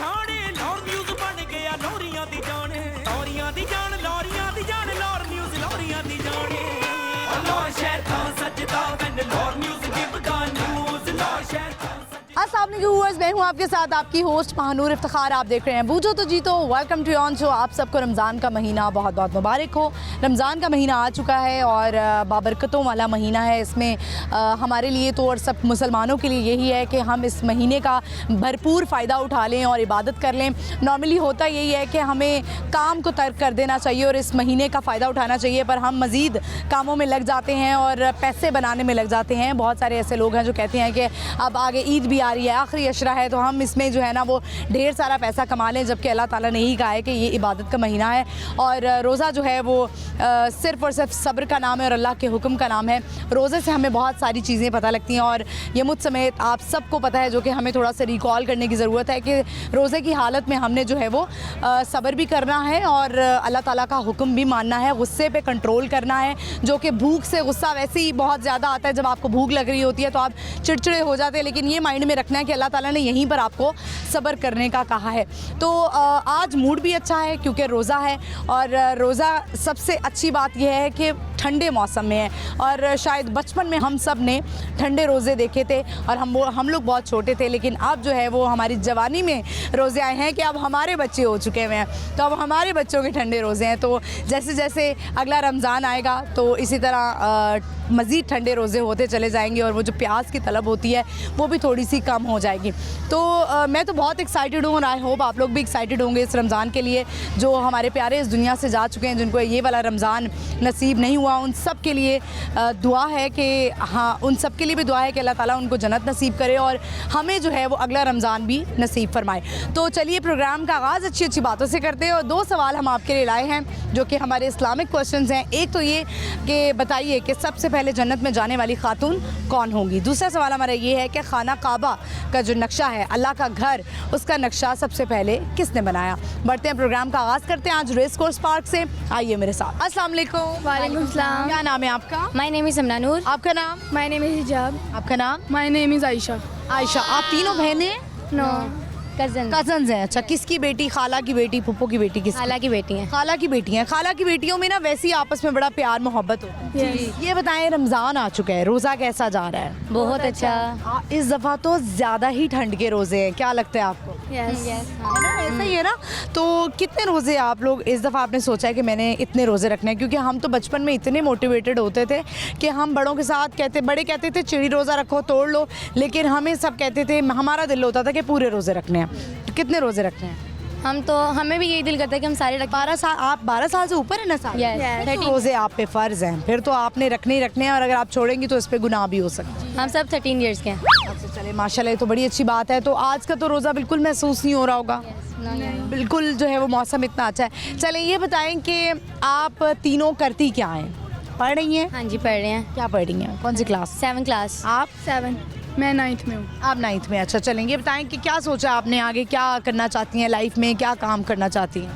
छाने लौर न्यूज़ बन गया लौरियां दी जान लौरियां दी जान लौर न्यूज़ लौरियां दी जान लौर शहर था सजदा when Lahore news give the news Lahore शहर था। अस्सलाम वालेकुम व्यूअर्स, मैं हूं आपके साथ आपकी होस्ट महानूर इफ्तिखार। आप देख रहे हैं बूझो तो जीतो। Welcome to on show. आप सबको रमज़ान का महीना बहुत बहुत मुबारक हो। रमज़ान का महीना आ चुका है और बाबरकतों वाला महीना है। इसमें हमारे लिए तो और सब मुसलमानों के लिए यही है कि हम इस महीने का भरपूर फ़ायदा उठा लें और इबादत कर लें। नॉर्मली होता यही है कि हमें काम को तर्क कर देना चाहिए और इस महीने का फ़ायदा उठाना चाहिए, पर हम मज़ीद कामों में लग जाते हैं और पैसे बनाने में लग जाते हैं। बहुत सारे ऐसे लोग हैं जो कहते हैं कि अब आगे ईद भी आ रही है, आखिरी अशरा है, तो हम इसमें जो है ना वो ढेर सारा पैसा कमा लें, जबकि अल्लाह ताला ने ही कहा है कि ये इबादत का महीना है और रोज़ा जो है वो सिर्फ़ और सिर्फ सब्र का नाम है और अल्लाह के हुक्म का नाम है। रोज़े से हमें बहुत सारी चीज़ें पता लगती हैं और ये मुझ समेत आप सबको पता है, जो कि हमें थोड़ा सा रिकॉल करने की ज़रूरत है कि रोज़े की हालत में हमने जो है वो सब्र भी करना है और अल्लाह ताला का हुक्म भी मानना है, गुस्से पे कंट्रोल करना है। जो कि भूख से गुस्सा वैसे ही बहुत ज़्यादा आता है, जब आपको भूख लग रही होती है तो आप चिड़चिड़े हो जाते हैं, लेकिन ये माइंड में रखना है कि अल्लाह ताला ने यहीं पर आपको सब्र करने का कहा है। तो आज मूड भी अच्छा है क्योंकि रोज़ा है और रोज़ा सबसे अच्छी बात यह है कि ठंडे मौसम में है और शायद बचपन में हम सब ने ठंडे रोज़े देखे थे और हम लोग बहुत छोटे थे, लेकिन अब जो है वो हमारी जवानी में रोज़े आए हैं कि अब हमारे बच्चे हो चुके हुए हैं, तो अब हमारे बच्चों के ठंडे रोज़े हैं। तो जैसे जैसे अगला रमज़ान आएगा तो इसी तरह मज़ीद ठंडे रोज़े होते चले जाएंगे और वो जो प्यास की तलब होती है वो भी थोड़ी सी कम हो जाएगी। तो मैं तो बहुत एक्साइटेड हूँ और आई होप आप लोग भी एक्साइटेड होंगे इस रमज़ान के लिए। जो हमारे प्यारे इस दुनिया से जा चुके हैं, जिनको ये वाला रमज़ान नसीब नहीं हुआ, उन सब के लिए दुआ है कि हाँ, उन सब के लिए भी दुआ है कि अल्लाह ताला उनको जन्नत नसीब करे और हमें जो है वो अगला रमज़ान भी नसीब फरमाए। तो चलिए प्रोग्राम का आगाज़ अच्छी अच्छी बातों से करते हैं और दो सवाल हम आपके लिए लाए हैं जो कि हमारे इस्लामिक क्वेश्चंस हैं। एक तो ये कि बताइए कि सबसे पहले जन्नत में जाने वाली खातून कौन होंगी। दूसरा सवाल हमारा ये है कि खाना काबा का जो नक्शा है, अल्लाह का घर, उसका नक्शा सबसे पहले किसने बनाया। बढ़ते हैं, प्रोग्राम का आगाज़ करते हैं आज रेस कोर्स पार्क से। आइए मेरे साथ। अस्सलाम वालेकुम। वालेकुम सलाम। क्या नाम है आपका? माय नेम इज़ समना नूर। आपका नाम? माय नेम इज़ हिजाब। आपका नाम? My name is Ayesha. Ayesha. आप तीनों बहनें? नो, कज़न हैं। अच्छा, किसकी बेटी? खाला की बेटी, फूफो की बेटी? किस? खाला की बेटी हैं। खाला की बेटी हैं। खाला की बेटियों में ना वैसे ही आपस में बड़ा प्यार मोहब्बत होता है। Yes. ये बताएं, रमज़ान आ चुका है, रोज़ा कैसा जा रहा है? बहुत अच्छा। इस दफ़ा तो ज़्यादा ही ठंड के रोज़े हैं, क्या लगता है आपको? यस है ना, ऐसा ही है ना। तो कितने रोज़े आप लोग इस दफ़ा आपने सोचा है कि मैंने इतने रोज़े रखने हैं? क्योंकि हम तो बचपन में इतने मोटिवेटेड होते थे कि हम बड़ों के साथ बड़े कहते थे चिड़ी रोज़ा रखो, तोड़ लो, लेकिन हमें सब कहते थे, हमारा दिल होता था कि पूरे रोज़े रखने हैं। तो कितने रोज़े रखने हैं? हमें भी यही दिल करता है कि हम सारे 12 साल। आप 12 साल से ऊपर है ना साल? Yes. तो रोज़े आप पे फ़र्ज़ हैं, फिर तो आपने रखने ही रखने हैं और अगर आप छोड़ेंगी तो इस पे गुनाह भी हो सकता है। हम सब 13 इयर्स के हैं। अच्छा, चले माशाल्लाह, ये तो बड़ी अच्छी बात है। तो आज का तो रोज़ा बिल्कुल महसूस नहीं हो रहा होगा? बिल्कुल जो है वो मौसम इतना अच्छा है। चलें ये बताएं कि आप तीनों करती क्या हैं? पढ़ रही हैं? हाँ जी, पढ़ रहे हैं। क्या पढ़ रही हैं? कौन सी क्लास? 7 क्लास। आप? 7। मैं 9th में हूँ। आप 9th में। अच्छा, चलें ये बताएं कि क्या सोचा आपने, आगे क्या करना चाहती हैं लाइफ में, क्या काम करना चाहती हैं?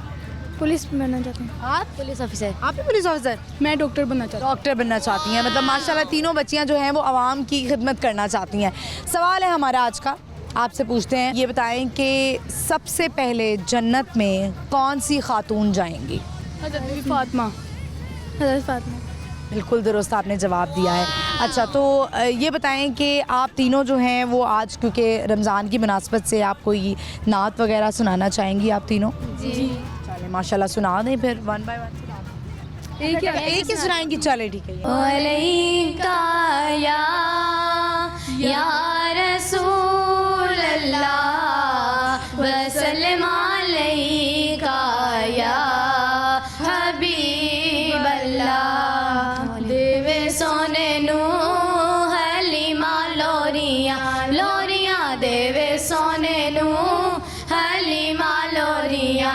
पुलिस बनना चाहते हैं। आप? Police officer. आप भी पुलिस ऑफिसर? मैं डॉक्टर बनना चाहती डॉक्टर बनना चाहती हैं। मतलब माशाल्लाह तीनों बच्चियां जो हैं वो आवाम की खिदमत करना चाहती हैं। सवाल है हमारा आज का, आपसे पूछते हैं, ये बताएं कि सबसे पहले जन्नत में कौन सी खातून जाएंगी? हज़रत फातिमा। हज़रत फातिमा। बिल्कुल दुरुस्त आपने जवाब दिया है। अच्छा, तो ये बताएं कि आप तीनों जो हैं वो आज क्योंकि रमज़ान की मुनासबत से आप कोई नात वगैरह सुनाना चाहेंगी आप तीनों? जी। चलें माशाल्लाह, सुना दें फिर वन बाय वन। एक ही सुनाएंगी? चले ठीक है। या रसूल अल्लाह वसल्लम अलैका या हबीब अल्लाह। देवे सोने नू हलीमा लोरियां लोरियां, देवे सोने नू हलीमा लोरियां।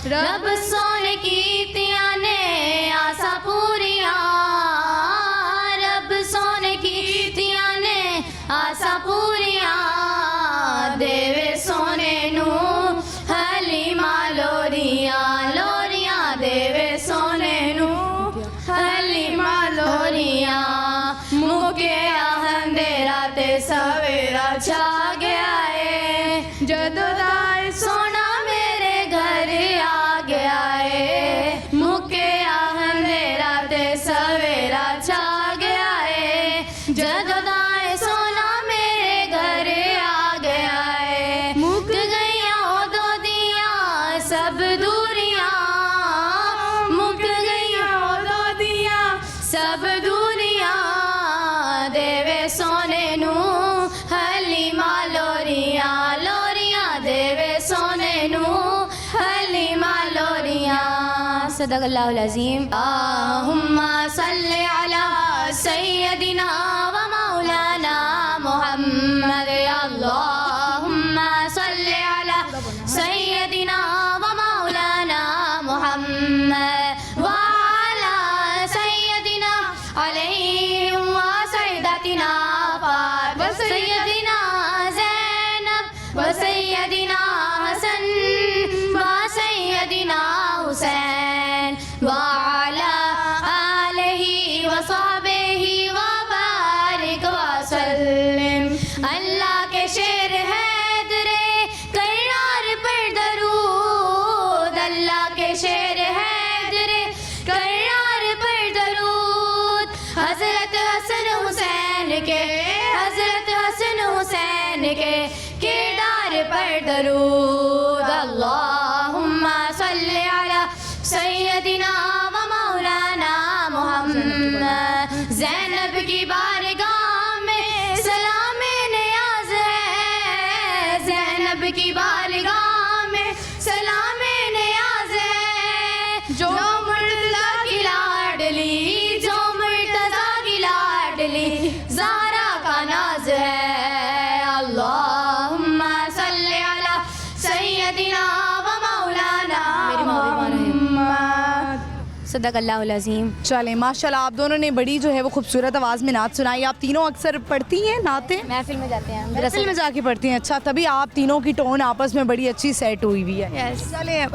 रब सोने कीतियां ने आसा पूरियां, रब सोने कीतियां ने आसा पूरियां। देवे सोने नू हलीमा लोरियां लोरियां, देवे सदक़ल्लाहुल अज़ीम। अल्लाहुम्मा सल्लि अला सय्यदिना व मौलाना मुहम्मद। अल्लाहुम्मा सल्लि अला सय्यदिना व मौलाना मुहम्मद व अला सय्यदिना अलैहि व सय्यदतिना व सय्यदिना ज़ैनब व सय्यदिना हसन व सय्यदिना हुसैन व अला आलिहि व सहबिहि व बारिक व सल्लिम। अल्लाह के शेर है दरे करार पर दरूद। अल्लाह के शेर है दरे करार पर दरूद। हज़रत हसन हुसैन के हज़रत हसन हुसैन के किरदार पर दरूद। अल्लाहुम्मा सल्लि अला सय्यदिना व मौलाना मुहम्मद। ज़ैनब की बारगाह में सलाम नियाज़ है। ज़ैनब की बारगाह में सलाम नियाज़ है। जो मुर्तज़ा की लाडली जो मुर्तज़ा की लाडली ज़हरा का नाज है। अल्लाहुम्मा सल्लि अला सय्यदिना व मौलाना सदक़ल्लाहुल अज़ीम। चलें, माशाल्लाह आप दोनों ने बड़ी जो है वो खूबसूरत आवाज़ में नात सुनाई। आप तीनों अक्सर पढ़ती हैं नाते? महफिल में जाते हैं, महफिल में जाके पढ़ती हैं। अच्छा, तभी आप तीनों की टोन आपस में बड़ी अच्छी सेट हुई हुई है। Yes. चलें,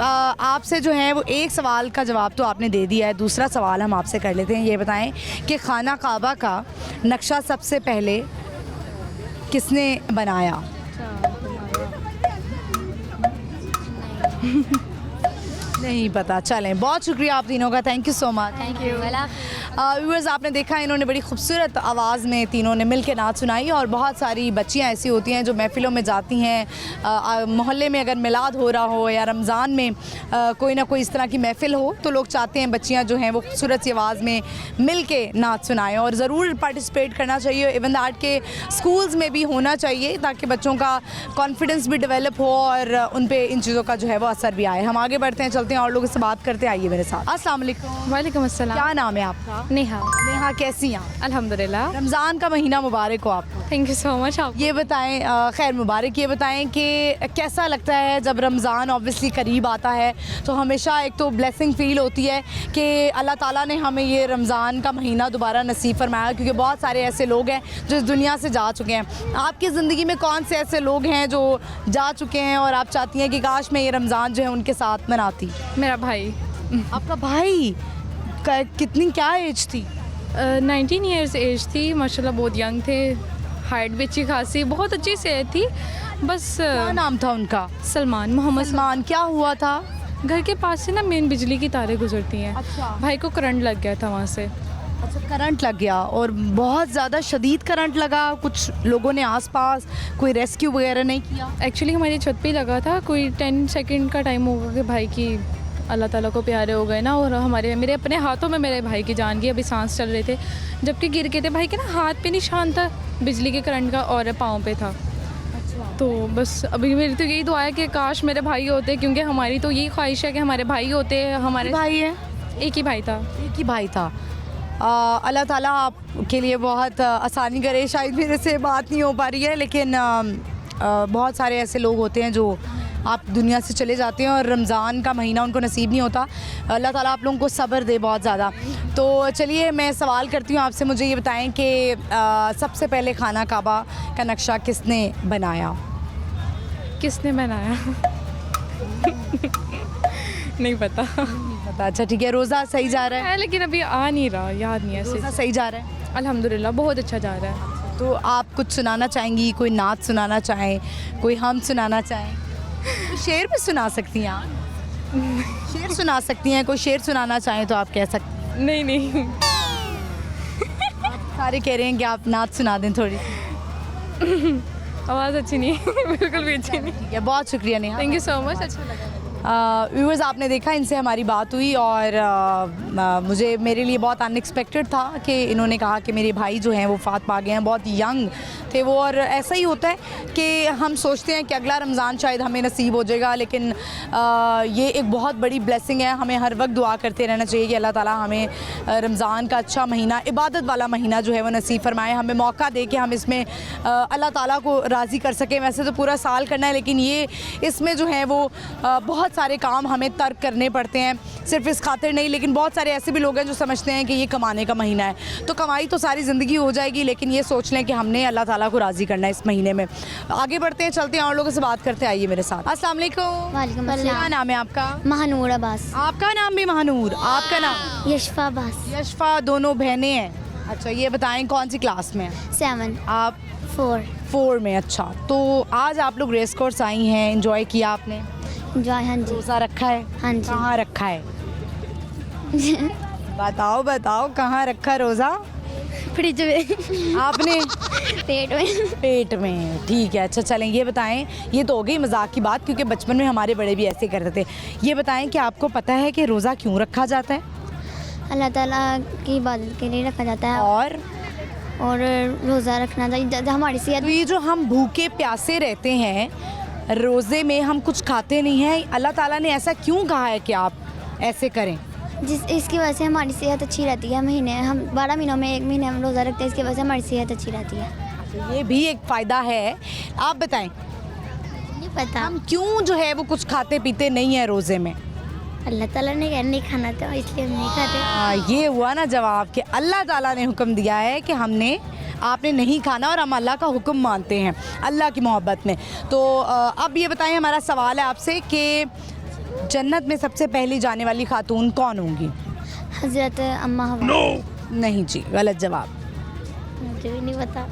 आपसे जो है वो एक सवाल का जवाब तो आपने दे दिया है, दूसरा सवाल हम आपसे कर लेते हैं। ये बताएं कि खाना काबा का नक्शा सबसे पहले किसने बनाया? नहीं पता। चलें, बहुत शुक्रिया आप तीनों का, thank you so much. Thank you. Viewers, आपने देखा इन्होंने बड़ी खूबसूरत आवाज़ में तीनों ने मिल के नाच सुनाई। और बहुत सारी बच्चियाँ ऐसी होती हैं जो महफ़िलों में जाती हैं, मोहल्ले में अगर मिलाद हो रहा हो या रमज़ान में कोई ना कोई इस तरह की महफ़िल हो, तो लोग चाहते हैं बच्चियाँ जो हैं वो खूबसूरत सी आवाज़ में मिल के नाच सुनाएँ। और ज़रूर पार्टिसिपेट करना चाहिए, इवन दैट के स्कूल्स में भी होना चाहिए, ताकि बच्चों का कॉन्फिडेंस भी डेवलप हो और उन पर इन चीज़ों का जो है वो असर भी आए। हम आगे बढ़ते हैं, चलते हैं और लोगों से बात करते। आइए मेरे साथ। अस्सलाम वालेकुम। वालेकुम अस्सलाम। क्या नाम है आपका? नेहा। नेहा, कैसी हैं आप? अल्हम्दुलिल्लाह। रमज़ान का महीना मुबारक हो आपको। Thank you so much. आप ये बताएं, खैर मुबारक, ये बताएं कि कैसा लगता है जब रमज़ान ऑब्वियसली करीब आता है, तो हमेशा एक तो ब्लेसिंग फ़ील होती है कि अल्लाह ताला ने हमें ये रमज़ान का महीना दोबारा नसीब फरमाया, क्योंकि बहुत सारे ऐसे लोग हैं जो इस दुनिया से जा चुके हैं। आपकी ज़िंदगी में कौन से ऐसे लोग हैं जो जा चुके हैं और आप चाहती हैं कि काश मैं ये रमज़ान जो है उनके साथ मनाती? मेरा भाई। आपका भाई कितनी क्या एज थी? 19 ईयर्स एज थी। माशाल्लाह बहुत यंग थे, हाइट भी अच्छी खासी, बहुत अच्छी सेहत थी। बस क्या नाम था उनका? सलमान, मोहम्मद सलमान। क्या हुआ था? घर के पास से ना मेन बिजली की तारें गुजरती हैं। अच्छा। भाई को करंट लग गया था वहाँ से। अच्छा, करंट लग गया और बहुत ज़्यादा शदीद करंट लगा। कुछ लोगों ने आसपास कोई रेस्क्यू वगैरह नहीं किया? एक्चुअली हमारी छत पे ही लगा था। कोई 10 सेकंड का टाइम होगा कि भाई की अल्लाह ताला को प्यारे हो गए ना, और मेरे अपने हाथों में मेरे भाई की जान गई। अभी सांस चल रहे थे जबकि गिर गए थे। भाई के ना हाथ पे निशान था बिजली के करंट का और पाँव पे था। अच्छा। तो बस अभी मेरी तो यही दुआ है कि काश मेरे भाई होते, क्योंकि हमारी तो यही ख्वाहिश है कि हमारे भाई होते। हमारे भाई है? एक ही भाई था। एक ही भाई था। अल्लाह ताला आपके लिए बहुत आसानी करे। शायद मेरे से बात नहीं हो पा रही है, लेकिन बहुत सारे ऐसे लोग होते हैं जो आप दुनिया से चले जाते हैं और रमज़ान का महीना उनको नसीब नहीं होता। अल्लाह ताला आप लोगों को सब्र दे बहुत ज़्यादा। तो चलिए मैं सवाल करती हूँ आपसे, मुझे ये बताएं कि सबसे पहले खाना काबा का नक्शा किसने बनाया? किसने बनाया? नहीं पता। पता? अच्छा ठीक है। रोज़ा सही जा रहा है? लेकिन अभी आ नहीं रहा, याद नहीं है रोज़ा ऐसे। सही जा रहा है? अल्हम्दुलिल्लाह बहुत अच्छा जा रहा है। तो आप कुछ सुनाना चाहेंगी? कोई नात सुनाना चाहें, कोई हम सुनाना चाहें? कोई शेर भी सुना सकती हैं आप? शेर सुना सकती हैं, कोई शेर सुनाना चाहें तो आप कह सकते हैं। नहीं सारे कह रहे हैं कि आप नात सुना दें थोड़ी। आवाज़ अच्छी नहीं बिल्कुल भी अच्छी नहीं। ठीक है, बहुत शुक्रिया Neha. Thank you so much. अच्छा लगा। व्यूअर्स आपने देखा इनसे हमारी बात हुई और मुझे मेरे लिए बहुत अनएक्सपेक्टेड था कि इन्होंने कहा कि मेरे भाई जो हैं वो फात पा गए हैं, बहुत यंग थे वो। और ऐसा ही होता है कि हम सोचते हैं कि अगला रमज़ान शायद हमें नसीब हो जाएगा, लेकिन ये एक बहुत बड़ी ब्लेसिंग है। हमें हर वक्त दुआ करते रहना चाहिए कि अल्लाह ताला हमें रमज़ान का अच्छा महीना, इबादत वाला महीना जो है वो नसीब फरमाए, हमें मौका दे कि हम इसमें अल्लाह ताला को राज़ी कर सकें। वैसे तो पूरा साल करना है, लेकिन ये इसमें जो है वो बहुत सारे काम हमें तर्क करने पड़ते हैं, सिर्फ इस खातिर नहीं। लेकिन बहुत सारे ऐसे भी लोग हैं जो समझते हैं कि ये कमाने का महीना है, तो कमाई तो सारी ज़िंदगी हो जाएगी, लेकिन ये सोच लें कि हमने अल्लाह ताला को राज़ी करना है इस महीने में। आगे बढ़ते हैं, चलते हैं और लोगों से बात करते हैं। आइए मेरे साथ। अस्सलाम वालेकुम। वालेकुम क्या अस्सलाम। नाम है आपका? महानूर अब्बास। आपका नाम भी महानूर, आपका नाम? यशफा अब्बास। यशफा, दोनों बहनें हैं। अच्छा, ये बताएं कौन सी क्लास में हैं? 7 आप 4 4 में। अच्छा, तो आज आप लोग रेस कोर्स आई हैं, एंजॉय किया आपने? जॉय। हाँ जी। रोज़ा रखा है? हाँ जी। कहाँ रखा है? बताओ बताओ, कहाँ रखा रोज़ा? फ्रिज में। आपने? पेट में। पेट में, ठीक है। अच्छा चलें, ये बताएं, ये तो हो गई मजाक की बात, क्योंकि बचपन में हमारे बड़े भी ऐसे करते थे। ये बताएं कि आपको पता है कि रोज़ा क्यों रखा जाता है? अल्लाह ताला की इबादत के लिए रखा जाता है, और रोज़ा रखना चाहिए हमारी तो सेहत। ये जो हम भूखे प्यासे रहते हैं, रोज़े में हम कुछ खाते नहीं हैं, अल्लाह ताला ने ऐसा क्यों कहा है कि आप ऐसे करें? इसकी वजह से हमारी सेहत अच्छी रहती है। महीने हम 12 महीनों में 1 महीने हम रोज़ा रखते हैं, इसकी वजह से हमारी सेहत अच्छी रहती है। तो ये भी एक फ़ायदा है। आप बताएं, नहीं पता। हम क्यों जो है वो कुछ खाते पीते नहीं है रोज़े में? अल्लाह ताला ने कहा नहीं खाना, तो इसलिए हम नहीं खाते। ये हुआ ना जवाब कि अल्लाह ताला ने हुक्म दिया है कि आपने नहीं खाना, और हम अल्लाह का हुक्म मानते हैं अल्लाह की मोहब्बत में। तो अब ये बताएं, हमारा सवाल है आपसे कि जन्नत में सबसे पहली जाने वाली खातून कौन होंगी? हज़रत अम्मा हवा। नहीं जी, गलत जवाब। मुझे भी नहीं पता,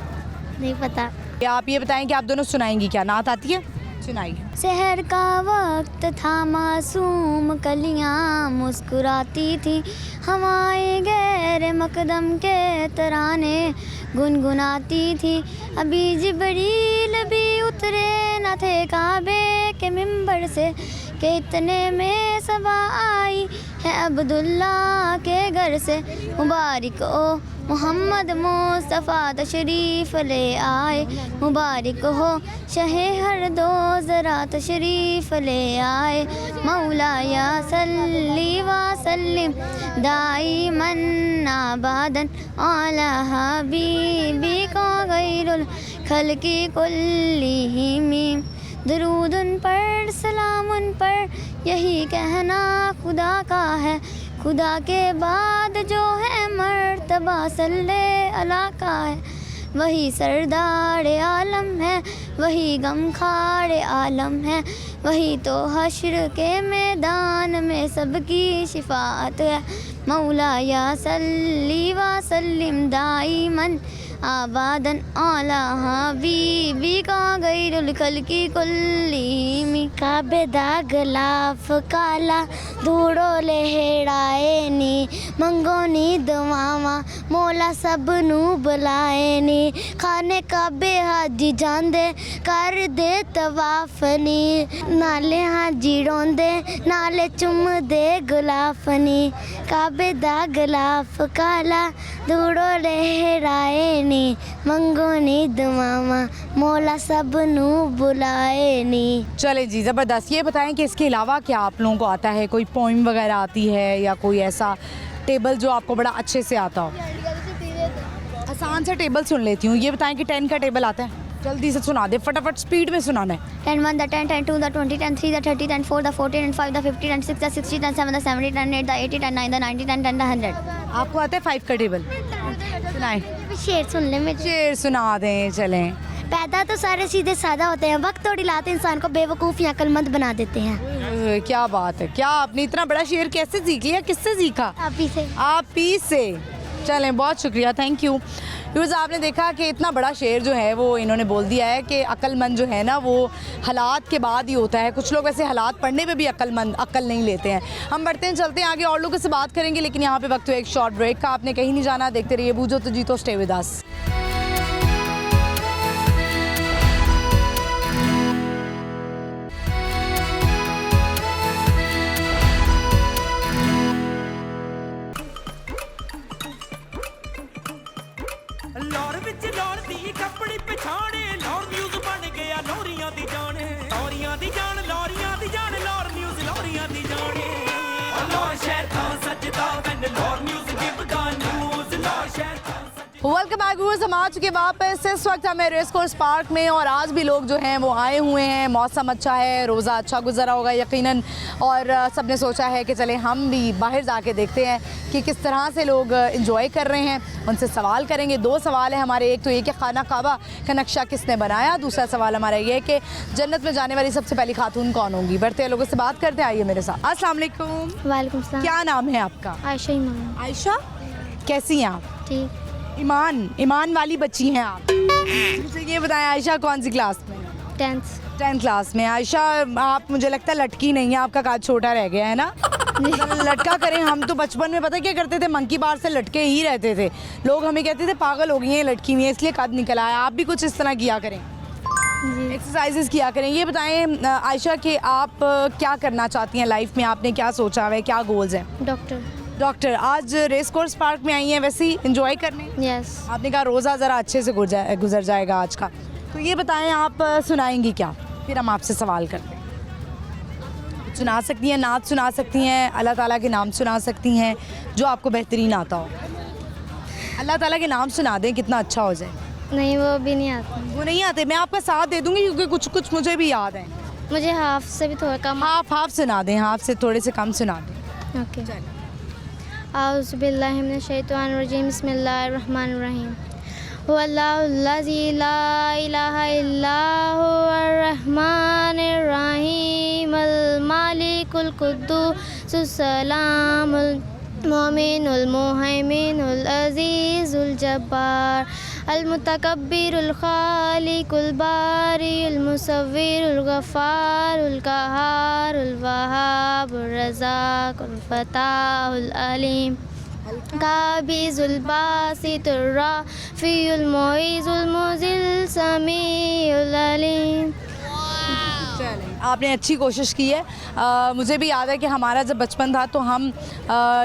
नहीं पता। आप ये बताएं कि आप दोनों सुनाएंगी क्या? नात आती है? सुनाइए। शहर का वक्त था, मासूम कलियां मुस्कुराती थी, हवाएं गैर मकदम के तराने गुनगुनाती थी। अभी जिब्रील भी उतरे न थे काबे के मिंबर से, कि इतने में सबा आई है अब्दुल्ला के घर से। मुबारक ओ मोहम्मद मुस्तफ़ा तशरीफ़ ले आए, मुबारक हो शहे हर दो ज़रा तशरीफ़ ले आए। मौलाया सल्ली व सल्लिम दाइमन आबादन अला हबीबिका गैरुल खल्क़ि कुल्लिहिम। दरूद उन पर, सलाम उन पर, यही कहना खुदा का है। खुदा के बाद जो है मर्तबा सल्ले अला का है। वही सरदार आलम है, वही गमखार आलम है, वही तो हश्र के मैदान में सबकी शिफात है। मौलाया सल्ली व सल्लिम दाइमन आबादन अला हबीबिका गैरुल खल्क़ि कुल्लिहिम। काबे दा गलाफ काला धूड़ो लहराए नी, मंगो नी दुआवां मौला सब नू बुलाए नी। खाने काबे हाजी जांदे कर दे तवाफ नी, नाले हाजी रोंदे नाले चुमदे गुलाफ नी। काबे दा गलाफ काला धूड़ो लहराए नी, मंगो नी दुआवां मौला सब नू बुलाए नी। चले जी, ज़बरदस्त। ये बताएं कि इसके अलावा क्या आप लोगों को आता है? कोई पोइम वगैरह आती है या कोई ऐसा टेबल जो आपको बड़ा अच्छे से आता हो? आसान सा टेबल सुन लेती हूँ। ये बताएं कि 10 का टेबल आता है? जल्दी से सुना दे, फटाफट स्पीड में सुनाना है। 10 1 10 10 2 20 10 3 30 10 4 14 5 50 10 6 60 10 7 70 10 8 80 10 9 90 10 10 100। आपको आता है 5 का टेबल? सुनाएं। शेर सुन ले मेरे। शेर सुना दें, चलें। पैदा तो सारे सीधे सादा होते हैं, वक्त थोड़ी लाते इंसान को बेवकूफ़ या अक्लमंद बना देते हैं। क्या बात है! क्या आपने इतना बड़ा शेर कैसे सीख लिया? किससे सीखा? आप ही से। आप ही से। चलें, बहुत शुक्रिया, थैंक यू। व्यूअर्स, आपने देखा कि इतना बड़ा शेर जो है वो इन्होंने बोल दिया है कि अक्लमंद जो है ना वो हालात के बाद ही होता है। कुछ लोग वैसे हालात पढ़ने पे भी अक्ल नहीं लेते हैं। हम बढ़ते हैं, चलते हैं आगे, और लोगों से बात करेंगे, लेकिन यहाँ पे वक्त हुआ एक शॉर्ट ब्रेक का। आपने कहीं नहीं जाना, देखते रहिए बूझो तो जीतो, स्टे विद अस। ਵਿੱਚ ਲਾਉਣ ਦੀ ਕੱਪੜੀ ਪਛਾਣੇ ਲੌਰ ਨਿਊਜ਼ ਬਣ ਗਿਆ ਲੋਰੀਆਂ ਦੀ ਜਾਣ ਲੋਰੀਆਂ ਦੀ ਜਾਣ ਲੋਰੀਆਂ ਦੀ ਜਾਣ ਲੌਰ ਨਿਊਜ਼ ਲੋਰੀਆਂ ਦੀ ਜਾਣ ਲੌਰ ਸ਼ਹਿਰ ਤਾਂ ਸੱਜਦਾ ਵੈਨ ਲੌਰ ਨਿਊਜ਼ ਗਿਵ ਗਾ ਨਿਊਜ਼ ਲੌਰ ਸ਼ਹਿਰ वेलकम बैक व्यूअर्स, हम आ चुके वापस। इस वक्त हमें रेस कोर्स पार्क में और आज भी लोग जो हैं वो आए हुए हैं। मौसम अच्छा है, रोज़ा अच्छा गुजरा होगा यकीनन, और सबने सोचा है कि चले हम भी बाहर जाके देखते हैं कि किस तरह से लोग इंजॉय कर रहे हैं। उनसे सवाल करेंगे। दो सवाल है हमारे, एक तो ये कि खाना काबा का नक्शा किसने बनाया, दूसरा सवाल हमारा ये है कि जन्नत में जाने वाली सबसे पहली खातून कौन होंगी। बढ़ते हैं, लोगों से बात करते हैं, आइए मेरे साथ। अस्सलाम वालेकुम। वालेकुम सलाम। क्या नाम है आपका? आयशा ईमान। आयशा, कैसी हैं आप? ठीक। ईमान वाली बच्ची हैं आप। मुझे ये बताएं आयशा कौन सी क्लास में? 10th क्लास में। आयशा, आप मुझे लगता है लटकी नहीं है, आपका काज छोटा रह गया है ना? लटका करें। हम तो बचपन में पता क्या करते थे, मंकी बार से लटके ही रहते थे। लोग हमें कहते थे पागल हो गई हैं, लटकी हुई है, इसलिए कद निकला है। आप भी कुछ इस तरह किया करें, एक्सरसाइजेस किया करें। ये बताएं आयशा कि आप क्या करना चाहती हैं लाइफ में, आपने क्या सोचा हुआ है, क्या गोल्स हैं? डॉक्टर। आज रेस कोर्स पार्क में आई हैं वैसे ही एंजॉय करने? यस। आपने कहा रोज़ा ज़रा अच्छे से गुजर जाएगा आज का, तो ये बताएं आप सुनाएंगी क्या? फिर हम आपसे सवाल करते हैं। सुना सकती हैं, नात सुना सकती हैं, अल्लाह ताला के नाम सुना सकती हैं, जो आपको बेहतरीन आता हो। अल्लाह ताला के नाम सुना दें, कितना अच्छा हो जाए। नहीं, वो भी नहीं आता। वो नहीं आते, मैं आपका साथ दे दूँगी क्योंकि कुछ कुछ मुझे भी याद है। मुझे हाफ से भी थोड़ा कम। हाफ सुना दें, हाफ से थोड़े से कम सुना दें। ओके। औज़ु बिल्लाहि मिनश शैतानिर रजीम, बिस्मिल्लाहिर रहमानिर रहीम। हुवल्लाहुल्लज़ी ला इलाहा इल्ला हुवर रहमानिर रहीम, अल मालिकुल कुद्दूसुस सलामुल मोमिनुल मुहैमिनुल अज़ीज़ुल जब्बार, अल मुतकब्बिरुल खालिकुल बारिउल मुसव्विरुल गफ्फारुल कहारुल वहाबुर रज़ाकुल फताहुल अलीम, काबिजुल बासितुर राफिउल मुइज़ुल मुज़िल समीउल अलीम। आपने अच्छी कोशिश की है। मुझे भी याद है कि हमारा जब बचपन था तो हम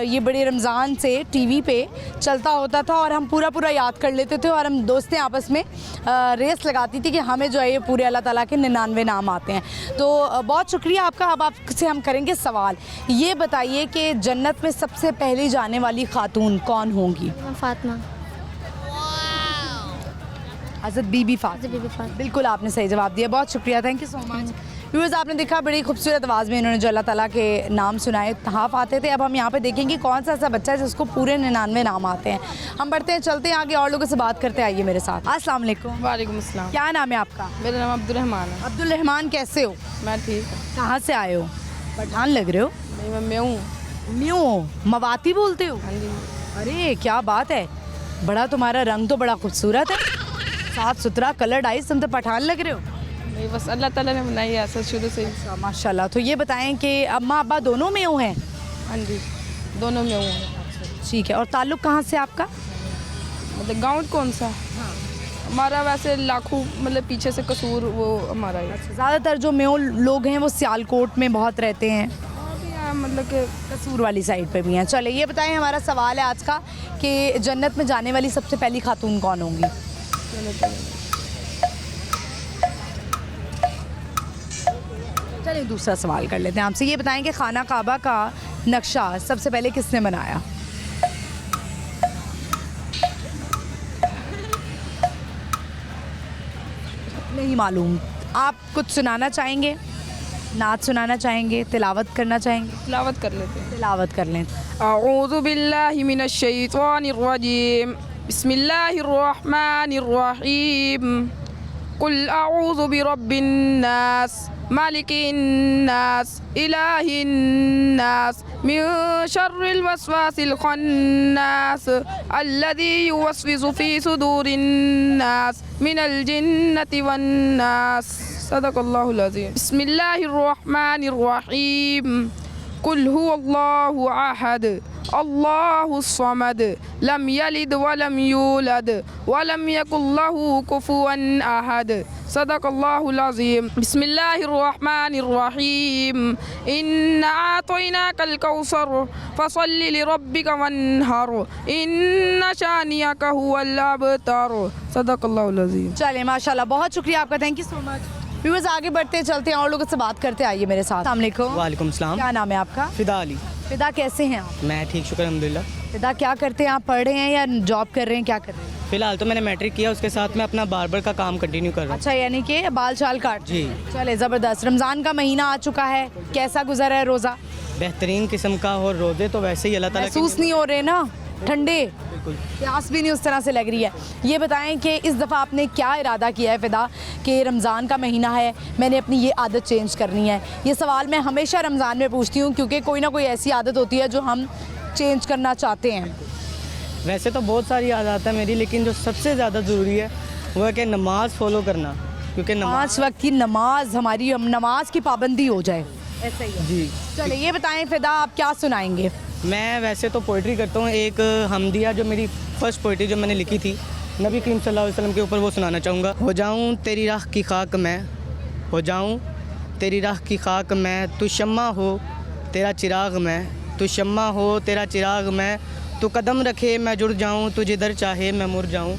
ये बड़े रमज़ान से टीवी पे चलता होता था और हम पूरा याद कर लेते थे, और हम दोस्तें आपस में रेस लगाती थी कि हमें जो है ये पूरे अल्लाह ताला के 99 नाम आते हैं। तो बहुत शुक्रिया आपका। अब आपसे हम करेंगे सवाल। ये बताइए कि जन्नत में सबसे पहली जाने वाली खातून कौन होंगी? फातिमा। हज़रत बीबी फातिमा। बिल्कुल आपने सही जवाब दिया, बहुत शुक्रिया, thank you so much. Viewers, आपने देखा बड़ी खूबसूरत आवाज़ में इन्होंने जो अल्लाह ताला के नाम सुनाए, हाफ आते थे। अब हम यहाँ पे देखेंगे कौन सा ऐसा बच्चा है जिसको पूरे 99 नाम आते हैं। हम बढ़ते हैं, चलते हैं आगे, और लोगों से बात करते हैं, आइए मेरे साथ। अस्सलाम वालेकुम। वालेकुम अस्सलाम। क्या नाम है आपका? मेरा नाम अब्दुल रहमान है। अब्दुल रहमान, कैसे हो? मैं ठीक हूँ। कहाँ से आए हो? पठान लग रहे हो। नहीं, मैं म्यों हूँ। म्यों मवाती बोलते हो? हाँ जी। अरे क्या बात है, बड़ा तुम्हारा रंग तो बड़ा खूबसूरत है, साफ सुथरा कलर आइज, तुम तो पठान लग रहे हो। नहीं, बस अल्लाह ताला ने बनाई है ऐसा शुरू से ही। माशाल्लाह। तो ये बताएं कि अम्मा अब्बा दोनों में हो हैं? हाँ जी, दोनों में हूँ। ठीक है। और ताल्लुक़ कहाँ से आपका? मतलब गाँव कौन सा? हमारा वैसे लाखों मतलब पीछे से कसूर वो हमारा है। ज़्यादातर जो मेो लोग हैं वो सियालकोट में बहुत रहते हैं, मतलब कि कसूर वाली साइड पे भी हैं। चले, ये बताएं, हमारा सवाल है आज का कि जन्नत में जाने वाली सबसे पहली खातून कौन होंगी? चलिए दूसरा सवाल कर लेते हैं आपसे। ये बताएं कि खाना काबा का नक्शा सबसे पहले किसने बनाया? नहीं मालूम। आप कुछ सुनाना चाहेंगे, नात सुनाना चाहेंगे, तिलावत करना चाहेंगे? तिलावत कर लेते हैं। तिलावत कर लें। अऊज़ु बिल्लाहि मिनश शैतानिर रजीम, बिस्मिल्लाहिर रहमानिर रहीम, कुल अऊज़ु बिरब्बिन नास, मालिकिन नास, इलाहिन नास, मिन शर्रिल वस्वासिल खन्नास, अल्लज़ी युवस्विसु फी सुदूरिन नास, मिनल जिन्नति वन नास। सदक़ल्लाहुल अज़ीम। बिस्मिल्लाहिर रहमानिर रहीम, कुल हुवल्लाहु अहद, अल्लाहुस समद लम यलिद वलम यूलद वलम यकुल लहू कुफुवन अहद सदक़ल्लाहुल अज़ीम। बिस्मिल्लाहिर्रहमानिर्रहीम इन्ना आतैनाकल कौसर फसल्लि लिरब्बिका वन्हर इन्ना शानियका हुवल अबतर सदक़ल्लाहुल अज़ीम। चलिए माशाल्लाह, बहुत शुक्रिया आपका, thank you so much. Viewers आगे बढ़ते चलते हैं और लोगों से बात करते, आइए मेरे साथ। अस्सलाम वालेकुम। वालेकुम सलाम। क्या नाम है आपका? फ़िदा अली। फिदा, कैसे हैं आप? मैं ठीक, शुक्र अल्हम्दुलिल्लाह। फिदा, क्या करते हैं आप? पढ़ रहे हैं या जॉब कर रहे हैं, क्या कर रहे हैं? फ़िलहाल तो मैंने मैट्रिक किया, उसके साथ मैं अपना बार्बर का काम कंटिन्यू कर रहा हूँ। अच्छा, यानी कि बाल चाल काट। जी। चले, ज़बरदस्त। रमज़ान का महीना आ चुका है, कैसा गुजरा है रोज़ा? बेहतरीन किस्म का, और रोज़े तो वैसे ही अल्लाह ताला के महसूस नहीं हो रहे ना ठंडे? बिल्कुल। प्यास भी नहीं उस तरह से लग रही है। ये बताएं कि इस दफ़ा आपने क्या इरादा किया है फिदा कि रमज़ान का महीना है, मैंने अपनी ये आदत चेंज करनी है? ये सवाल मैं हमेशा रमज़ान में पूछती हूँ, क्योंकि कोई ना कोई ऐसी आदत होती है जो हम चेंज करना चाहते हैं। वैसे तो बहुत सारी आदत है मेरी, लेकिन जो सबसे ज़्यादा ज़रूरी है वो है कि नमाज़ फॉलो करना, क्योंकि 5 वक्त की नमाज, हमारी नमाज की पाबंदी हो जाए, ऐसा ही है। जी। चले, ये बताएं फिदा, आप क्या सुनाएंगे? मैं वैसे तो पोइट्री करता हूँ। एक हमदिया जो मेरी फ़र्स्ट पोइट्री जो मैंने लिखी थी नबी करीम सल्लल्लाहु अलैहि वसल्लम के ऊपर, वो सुनाना चाहूँगा। हो जाऊँ तेरी राह की खाक मैं, हो जाऊँ तेरी राह की खाक मैं, तू शम्मा हो तेरा चिराग मैं, तू शम्मा हो तेरा चिराग मैं, तू कदम रखे मैं जुड़ जाऊँ, तू जिधर चाहे मैं मुड़ जाऊँ,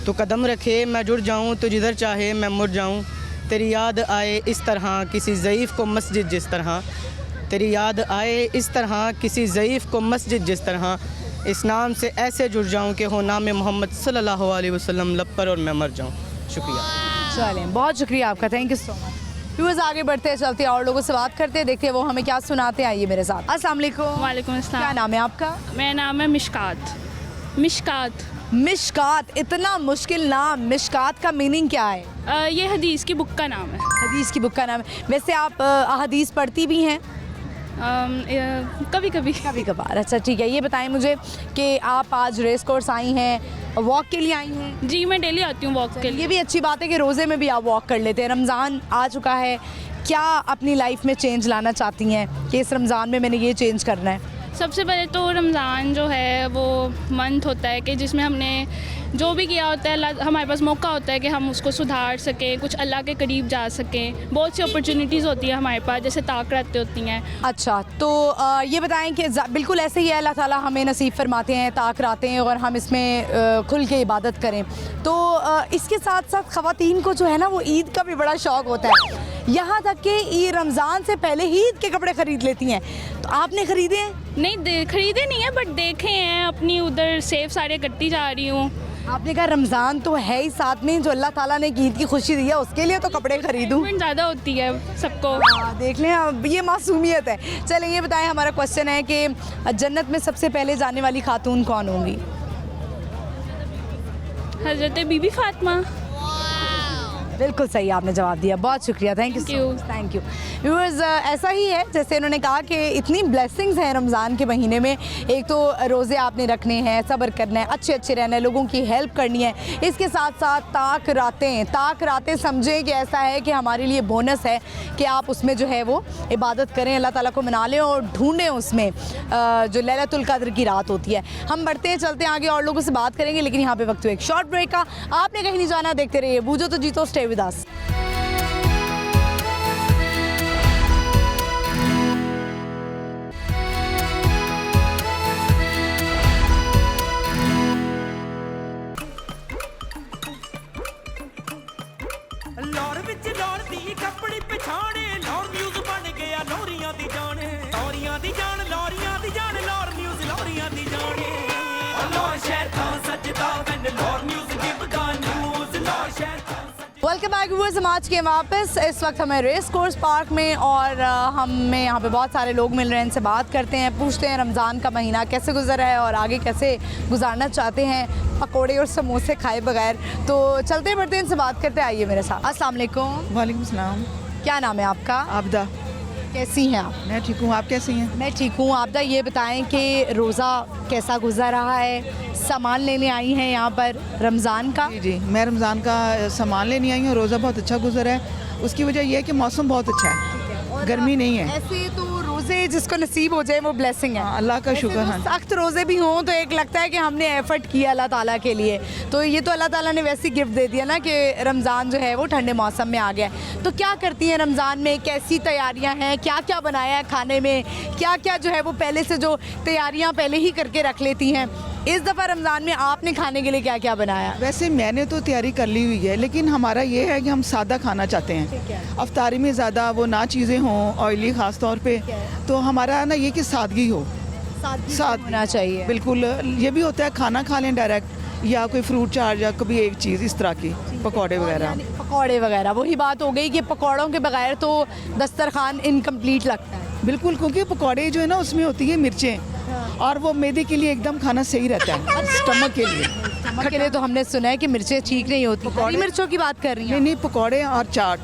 तू कदम रखे मैं जुड़ जाऊँ, तू जिधर चाहे मैं मुड़ जाऊँ, तेरी याद आए इस तरह किसी ज़ईफ़ को मस्जिद जिस तरह, तेरी याद आए इस तरह किसी ज़ईफ़ को मस्जिद जिस तरह, इस नाम से ऐसे जुड़ जाऊँ कि हो नाम मोहम्मद सल्लल्लाहु अलैहि वसल्लम लब पर और मैं मर जाऊँ। शुक्रिया। चलें, बहुत शुक्रिया आपका, thank you so much. Viewers आगे बढ़ते हैं, चलते हैं और लोगों से बात करते हैं, देखते हैं वो हमें क्या सुनाते हैं। आइए मेरे साथ। अस्सलाम वालेकुम। वालेकुम अस्सलाम। क्या नाम है आपका? मेरा नाम है मिशकात। मिशकात। मिशकात, इतना मुश्किल नाम। मिशकात का मीनिंग क्या है? ये हदीस की बुक का नाम है। हदीस की बुक का नाम है। वैसे आप अहदीस पढ़ती भी हैं? कभी कभी। कभी कभार। अच्छा ठीक है, ये बताएं मुझे कि आप आज रेस कोर्स आई हैं, वॉक के लिए आई हैं? जी, मैं डेली आती हूँ वॉक के लिए। ये भी अच्छी बात है कि रोज़े में भी आप वॉक कर लेते हैं। रमज़ान आ चुका है, क्या अपनी लाइफ में चेंज लाना चाहती हैं कि इस रमज़ान में मैंने ये चेंज करना है? सबसे पहले तो रमज़ान जो है वो मंथ होता है कि जिसमें हमने जो भी किया होता है, हमारे पास मौका होता है कि हम उसको सुधार सकें, कुछ अल्लाह के करीब जा सकें। बहुत सी अपॉर्चुनिटीज़ होती है हमारे पास, जैसे ताक रातें होती हैं। अच्छा, तो ये बताएं कि बिल्कुल ऐसे ही है, अल्लाह ताला हमें नसीब फरमाते हैं ताक रातें, और हम इसमें खुल के इबादत करें। तो इसके साथ साथ ख़वातीन को जो है ना वो ईद का भी बड़ा शौक़ होता है, यहाँ तक कि ये रमज़ान से पहले ही ईद के कपड़े ख़रीद लेती हैं। तो आपने ख़रीदे हैं? नहीं, ख़रीदे नहीं है, बट देखे हैं। अपनी उधर सेव सारे करती जा रही हूँ। आपने कहा रमज़ान तो है ही, साथ में जो अल्लाह ताला ने ईद की खुशी दी है उसके लिए तो कपड़े खरीदूं। ज़्यादा होती है सबको। देख लें, अब ये मासूमियत है। चलें, ये बताएं, हमारा क्वेश्चन है कि जन्नत में सबसे पहले जाने वाली खातून कौन होंगी? हज़रत बीबी फातिमा। बिल्कुल सही आपने जवाब दिया, बहुत शुक्रिया, thank you, thank you. Viewers, ऐसा ही है जैसे उन्होंने कहा कि इतनी ब्लेसिंग्स हैं रमज़ान के महीने में। एक तो रोज़े आपने रखने हैं, सब्र करना है, अच्छे अच्छे रहना है, लोगों की हेल्प करनी है। इसके साथ साथ ताक रातें समझें कि ऐसा है कि हमारे लिए बोनस है कि आप उसमें जो है वो इबादत करें, अल्लाह ताला को मना लें और ढूंढें उसमें जो लैलतुल क़द्र की रात होती है। हम बढ़ते हैं, चलते हैं आगे और लोगों से बात करेंगे, लेकिन यहाँ पे वक्त हुआ एक शॉर्ट ब्रेक का। आपने कहीं नहीं जाना, देखते रहिए बूझो तो जीतो, स्टे विद अस। लौर विच लौर दी कपड़ी पछाणे, लौर न्यूज़ बन गया लौरियां दी जान, लौरियां दी जान, लौरियां दी जान, लौर न्यूज़ लौरियां दी जाने। लौर शहर था सजदा वैन लौर न्यूज़ गिव गा न्यूज़, लौर शहर था। वेलकम बैक व्यूअर्स, समाज के वापस। इस वक्त हमें रेस कोर्स पार्क में और हमें यहाँ पे बहुत सारे लोग मिल रहे हैं, इनसे बात करते हैं, पूछते हैं रमज़ान का महीना कैसे गुजरा है और आगे कैसे गुजारना चाहते हैं पकोड़े और समोसे खाए बगैर। तो चलते बढ़ते इनसे बात करते, आइए मेरे साथ। अस्सलाम वालेकुम। वालेकुम सलाम। क्या नाम है आपका? आबदा। कैसी हैं आप? मैं ठीक हूँ, आप कैसी हैं? मैं ठीक हूँ। आबदा, ये बताएं कि रोज़ा कैसा गुजर रहा है? सामान लेने आई हैं यहाँ पर रमज़ान का? जी, मैं रमज़ान का सामान लेने आई हूँ। रोज़ा बहुत अच्छा गुजरा है, उसकी वजह यह है कि मौसम बहुत अच्छा है, गर्मी नहीं है। ऐसे तो रोज़े जिसको नसीब हो जाए वो ब्लेसिंग है। हाँ, अल्लाह का शुक्र है। सख्त रोज़े भी हों तो एक लगता है कि हमने एफर्ट किया अल्लाह ताला के लिए, तो ये तो अल्लाह ताला ने वैसी गिफ्ट दे दिया ना कि रमज़ान जो है वो ठंडे मौसम में आ गया है। तो क्या करती हैं रमज़ान में, कैसी तैयारियां हैं, क्या क्या बनाया है खाने में, क्या क्या जो है वो पहले से जो तैयारियां पहले ही करके रख लेती हैं? इस दफ़ा रमज़ान में आपने खाने के लिए क्या क्या बनाया? वैसे मैंने तो तैयारी कर ली हुई है, लेकिन हमारा ये है कि हम सादा खाना चाहते हैं। अफ्तारी में ज़्यादा वो ना चीज़ें हों ऑयली ख़ास तौर पे, तो हमारा ना ये कि सादगी हो, साथ होना चाहिए। बिल्कुल। ये भी होता है खाना खा लें डायरेक्ट, या कोई फ्रूट चाट या कभी एक चीज़ इस तरह की, पकौड़े वगैरह। पकौड़े वगैरह, वही बात हो गई कि पकौड़ों के बगैर तो दस्तरखान इनकम्प्लीट लगता है। बिल्कुल, क्योंकि पकौड़े जो है ना उसमें होती है मिर्चें, और वो मैदे के लिए एकदम खाना सही रहता है, स्टमक के लिए। नमक के लिए तो हमने सुना है कि मिर्चें ठीक नहीं होती। हरी मिर्चों की बात कर रही हैं? नहीं, पकौड़े और चाट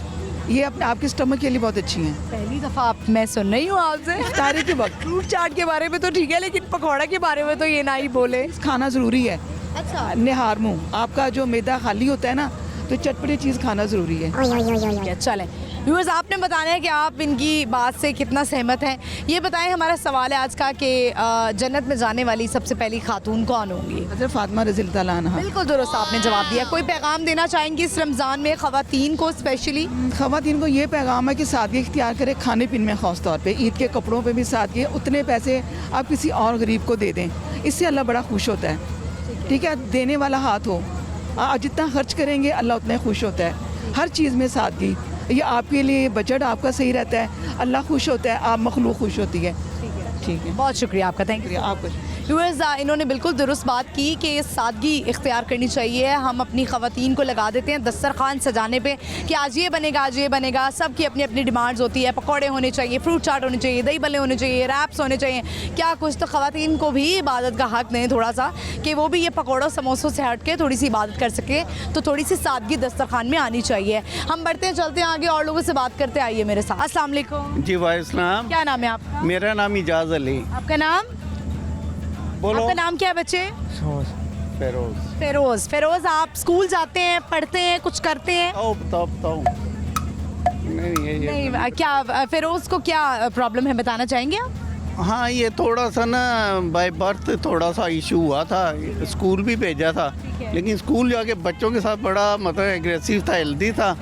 ये अपने आपके स्टमक के लिए बहुत अच्छी हैं। पहली दफ़ा आप मैं सुन रही हूँ आपसे। इफ्तारी के वक्त फ्रूट चाट के बारे में तो ठीक है, लेकिन पकौड़ा के बारे में तो ये ना ही बोले। खाना ज़रूरी है। अच्छा, निहार मुँह आपका जो मैदा खाली होता है ना, तो चटपटी चीज़ खाना ज़रूरी है। चलें व्यूअर्स, आपने बताना है कि आप इनकी बात से कितना सहमत हैं। ये बताएं, हमारा सवाल है आज का कि जन्नत में जाने वाली सबसे पहली खातून कौन होंगी? हज़रत फातिमा रज़ियल्लाहु ताला अन्हा। बिल्कुल दुरुस्त आपने जवाब दिया। कोई पैगाम देना चाहेंगी इस रमज़ान में ख़वातीन को स्पेशली? ख़वातीन को ये पैगाम है कि सादगी इख्तियार करें खाने पीने में, ख़ास तौर पे ईद के कपड़ों पे भी सादगी। उतने पैसे आप किसी और गरीब को दे दें, इससे अल्लाह बड़ा खुश होता है। ठीक है, देने वाला हाथ हो। आप जितना खर्च करेंगे अल्लाह उतना खुश होता है। हर चीज़ में सादगी, ये आपके लिए बजट आपका सही रहता है, अल्लाह खुश होता है, आप मखलूक खुश होती है। ठीक है, बहुत शुक्रिया आपका, थैंक यू। आपका व्यूअर्स, इन्होंने बिल्कुल दुरुस्त बात की कि सादगी इख्तियार करनी चाहिए। हम अपनी ख़वातीन को लगा देते हैं दस्तरखान सजाने पे कि आज ये बनेगा, आज ये बनेगा। सबकी अपनी अपनी डिमांड्स होती है। पकौड़े होने चाहिए, फ्रूट चाट होने चाहिए, दही भल्ले होने चाहिए, रैप्स होने चाहिए, क्या कुछ। तो ख़वातीन को भी इबादत का हक़ दें थोड़ा सा, कि वो भी ये पकौड़ों समोसों से हट के थोड़ी सी इबादत कर सके। तो थोड़ी सी सादगी दस्तरखान में आनी चाहिए। हम बढ़ते हैं, चलते हैं आगे और लोगों से बात करते। आइए मेरे साथ। अस्सलाम वालेकुम। जी वालेकुम। क्या नाम है आपका? मेरा नाम इजाज़ अली। आपका नाम? बोलो। आपका नाम क्या है बच्चे? फेरोज। फेरोज। फेरोज, आप स्कूल जाते हैं, पढ़ते हैं, कुछ करते हैं? बताओ। नहीं, क्या फेरोज को क्या प्रॉब्लम है, बताना चाहेंगे आप? हाँ, ये थोड़ा सा ना बाय बर्थ थोड़ा सा इशू हुआ था। स्कूल भी भेजा था, लेकिन स्कूल जाके बच्चों के साथ बड़ा मतलब एग्रेसिव था, हेल्दी था।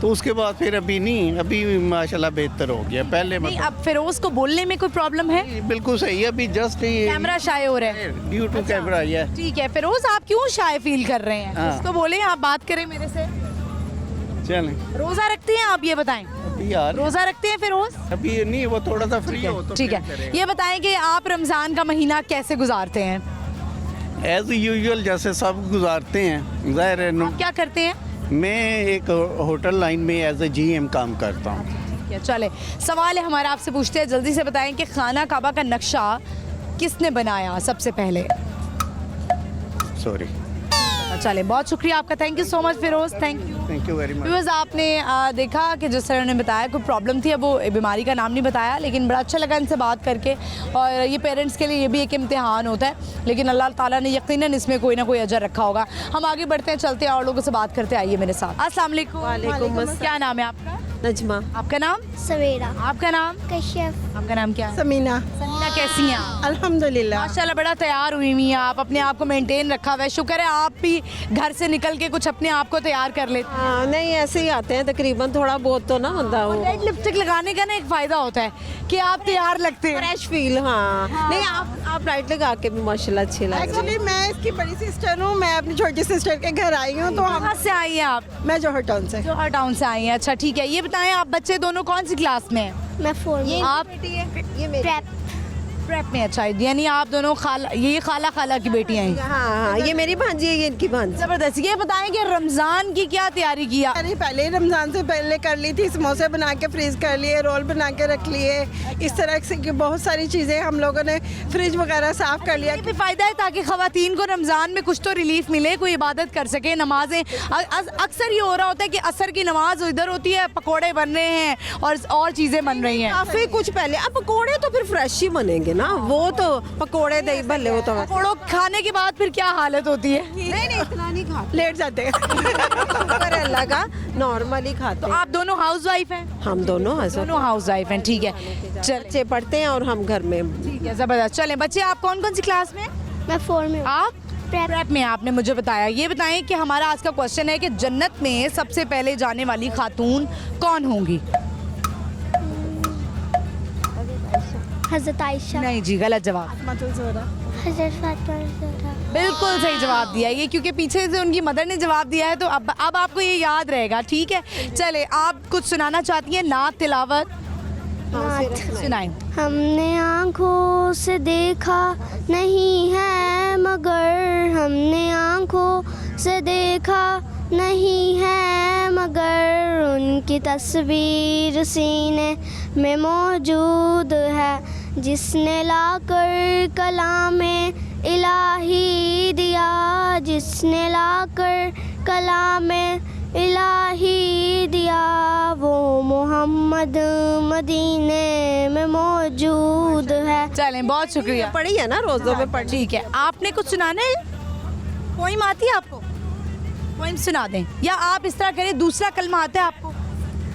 तो उसके बाद फिर अभी नहीं, अभी माशाल्लाह बेहतर हो गया। पहले नहीं, अब फेरोज को बोलने में कोई प्रॉब्लम है? बिल्कुल सही है। अभी जस्ट कैमरा शाय हो रहा है ड्यू टू कैमरा। ये ठीक है। फेरोज, आप क्यों शाय फील कर रहे हैं? हाँ। उसको बोले, आप बात करें मेरे से। चलें। रोजा रखते हैं आप, ये बताएं। अभी यार रोजा रखते हैं फेरोज? अभी नहीं, वो थोड़ा सा फ्री हो तो ठीक है। ये बताएं कि आप रमज़ान का महीना कैसे गुजारते हैं? एज यूजुअल जैसे सब गुजारते हैं। ज़ाहिर है आप क्या करते हैं? मैं एक होटल लाइन में एज ए GM काम करता हूँ। ठीक है, चले सवाल है हमारा, आपसे पूछते हैं, जल्दी से बताएं कि खाना काबा का नक्शा किसने बनाया सबसे पहले? सॉरी। चले, बहुत शुक्रिया आपका, thank you so much Firoz, thank you very much. Viewers, आपने देखा कि जिस तरह उन्होंने बताया कोई प्रॉब्लम थी। अब वो बीमारी का नाम नहीं बताया, लेकिन बड़ा अच्छा लगा इनसे बात करके। और ये पेरेंट्स के लिए ये भी एक इम्तिहान होता है, लेकिन अल्लाह ताला ने यकीनन इसमें कोई ना कोई अजर रखा होगा। हम आगे बढ़ते हैं, चलते हैं और लोगों से बात करते। आइए मेरे साथ। अस्सलाम वालेकुम। वालेकुम अस्सलाम। क्या नाम है आपका? नजमा। आपका नाम? सवेरा। आपका नाम? कश्यप। आपका नाम क्या है? समीना। समीना, कैसी हैं आप? अल्हम्दुलिल्लाह। माशाल्लाह, बड़ा तैयार हुई हुई हैं आप, अपने आप को मेंटेन रखा हुआ है। शुक्र है आप भी घर से निकल के कुछ अपने आप को तैयार कर लेते हैं। हाँ, नहीं ऐसे ही आते हैं तकरीबन, थोड़ा बहुत तो ना होता हो। रेड लिपस्टिक लगाने का ना एक फायदा होता है कि आप तैयार लगते हैं, फ्रेश फील। हाँ, नहीं आप ब्राइट लगा के भी माशाल्लाह अच्छी लग रही है। एक्चुअली मैं इसकी बड़ी सिस्टर हूँ, मैं अपनी छोटी सिस्टर के घर आई हूँ। तो हम कहाँ से आई हैं आप? मैं जौहर टाउन से। जौहर टाउन से आई हैं, अच्छा ठीक है। ये बताएं, आप बच्चे दोनों कौन सी क्लास में हैं? मैं 4 में। आप प्रेप में? अच्छा, यानी आप दोनों खाला की बेटियां हैं। हाँ, ये मेरी भांजी है, ये इनकी भांजी। जबरदस्त। ये बताएं कि रमजान की क्या तैयारी किया? मैंने पहले ही रमजान से पहले कर ली थी, समोसे बना के फ्रीज कर लिए, रोल बना के रख लिए, इस तरह से कि बहुत सारी चीज़ें हम लोगों ने फ्रिज वगैरह साफ कर लिया। ये भी फायदा है ताकि खवातीन को रमजान में कुछ तो रिलीफ मिले, कोई इबादत कर सके, नमाजें। अक्सर ये हो रहा होता है कि असर की नमाज इधर होती है, पकोड़े बन रहे हैं और चीज़ें बन रही हैं। काफ़ी कुछ पहले, अब पकौड़े तो फिर फ्रेश ही बनेंगे ना, वो तो पकोड़े दही भल्ले वो तो पकौड़ों खाने के बाद फिर क्या हालत होती है? नहीं इतना नहीं खाते, लेट जाते हैं शुक्र है अल्लाह का, नॉर्मली खाते तो हैं। आप दोनों हाउसवाइफ हैं? हम दोनों हस्बैंड दोनों हाउसवाइफ हैं, ठीक है। चल बच्चे पढ़ते हैं और हम घर में। ठीक है, जबरदस्त। चले बच्चे, आप कौन कौन सी क्लास में? मैं 4 में हूँ। आप प्रेप में, आपने मुझे बताया। ये बताएं कि हमारा आज का क्वेश्चन है कि जन्नत में सबसे पहले जाने वाली खातून कौन होंगी? हज़रत आयशा। नहीं जी, गलत जवाब। हज़रत फातिमा ज़हरा। बिल्कुल सही जवाब दिया ये, क्योंकि पीछे से उनकी मदर ने जवाब दिया है, तो अब आपको ये याद रहेगा, ठीक है। चले, आप कुछ सुनाना चाहती हैं? नात तिलावत सुनाएं। हमने आँखों से देखा नहीं है मगर, हमने आँखों से देखा नहीं है मगर, उनकी तस्वीर सीने में मौजूद है, जिसने लाकर कलामे इलाही दिया, जिसने लाकर कलामे इलाही दिया, वो मोहम्मद मदीने में मौजूद है। चलें, बहुत शुक्रिया। पढ़ी है ना, रोज़ों में पढ़ी। ठीक है, आपने कुछ सुनाना है? पोइम आती है आपको? पोइम सुना दें, या आप इस तरह करें, दूसरा कलमा आता है आपको?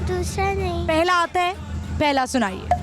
दूसरा नहीं, पहला आता है, पहला सुनाइए।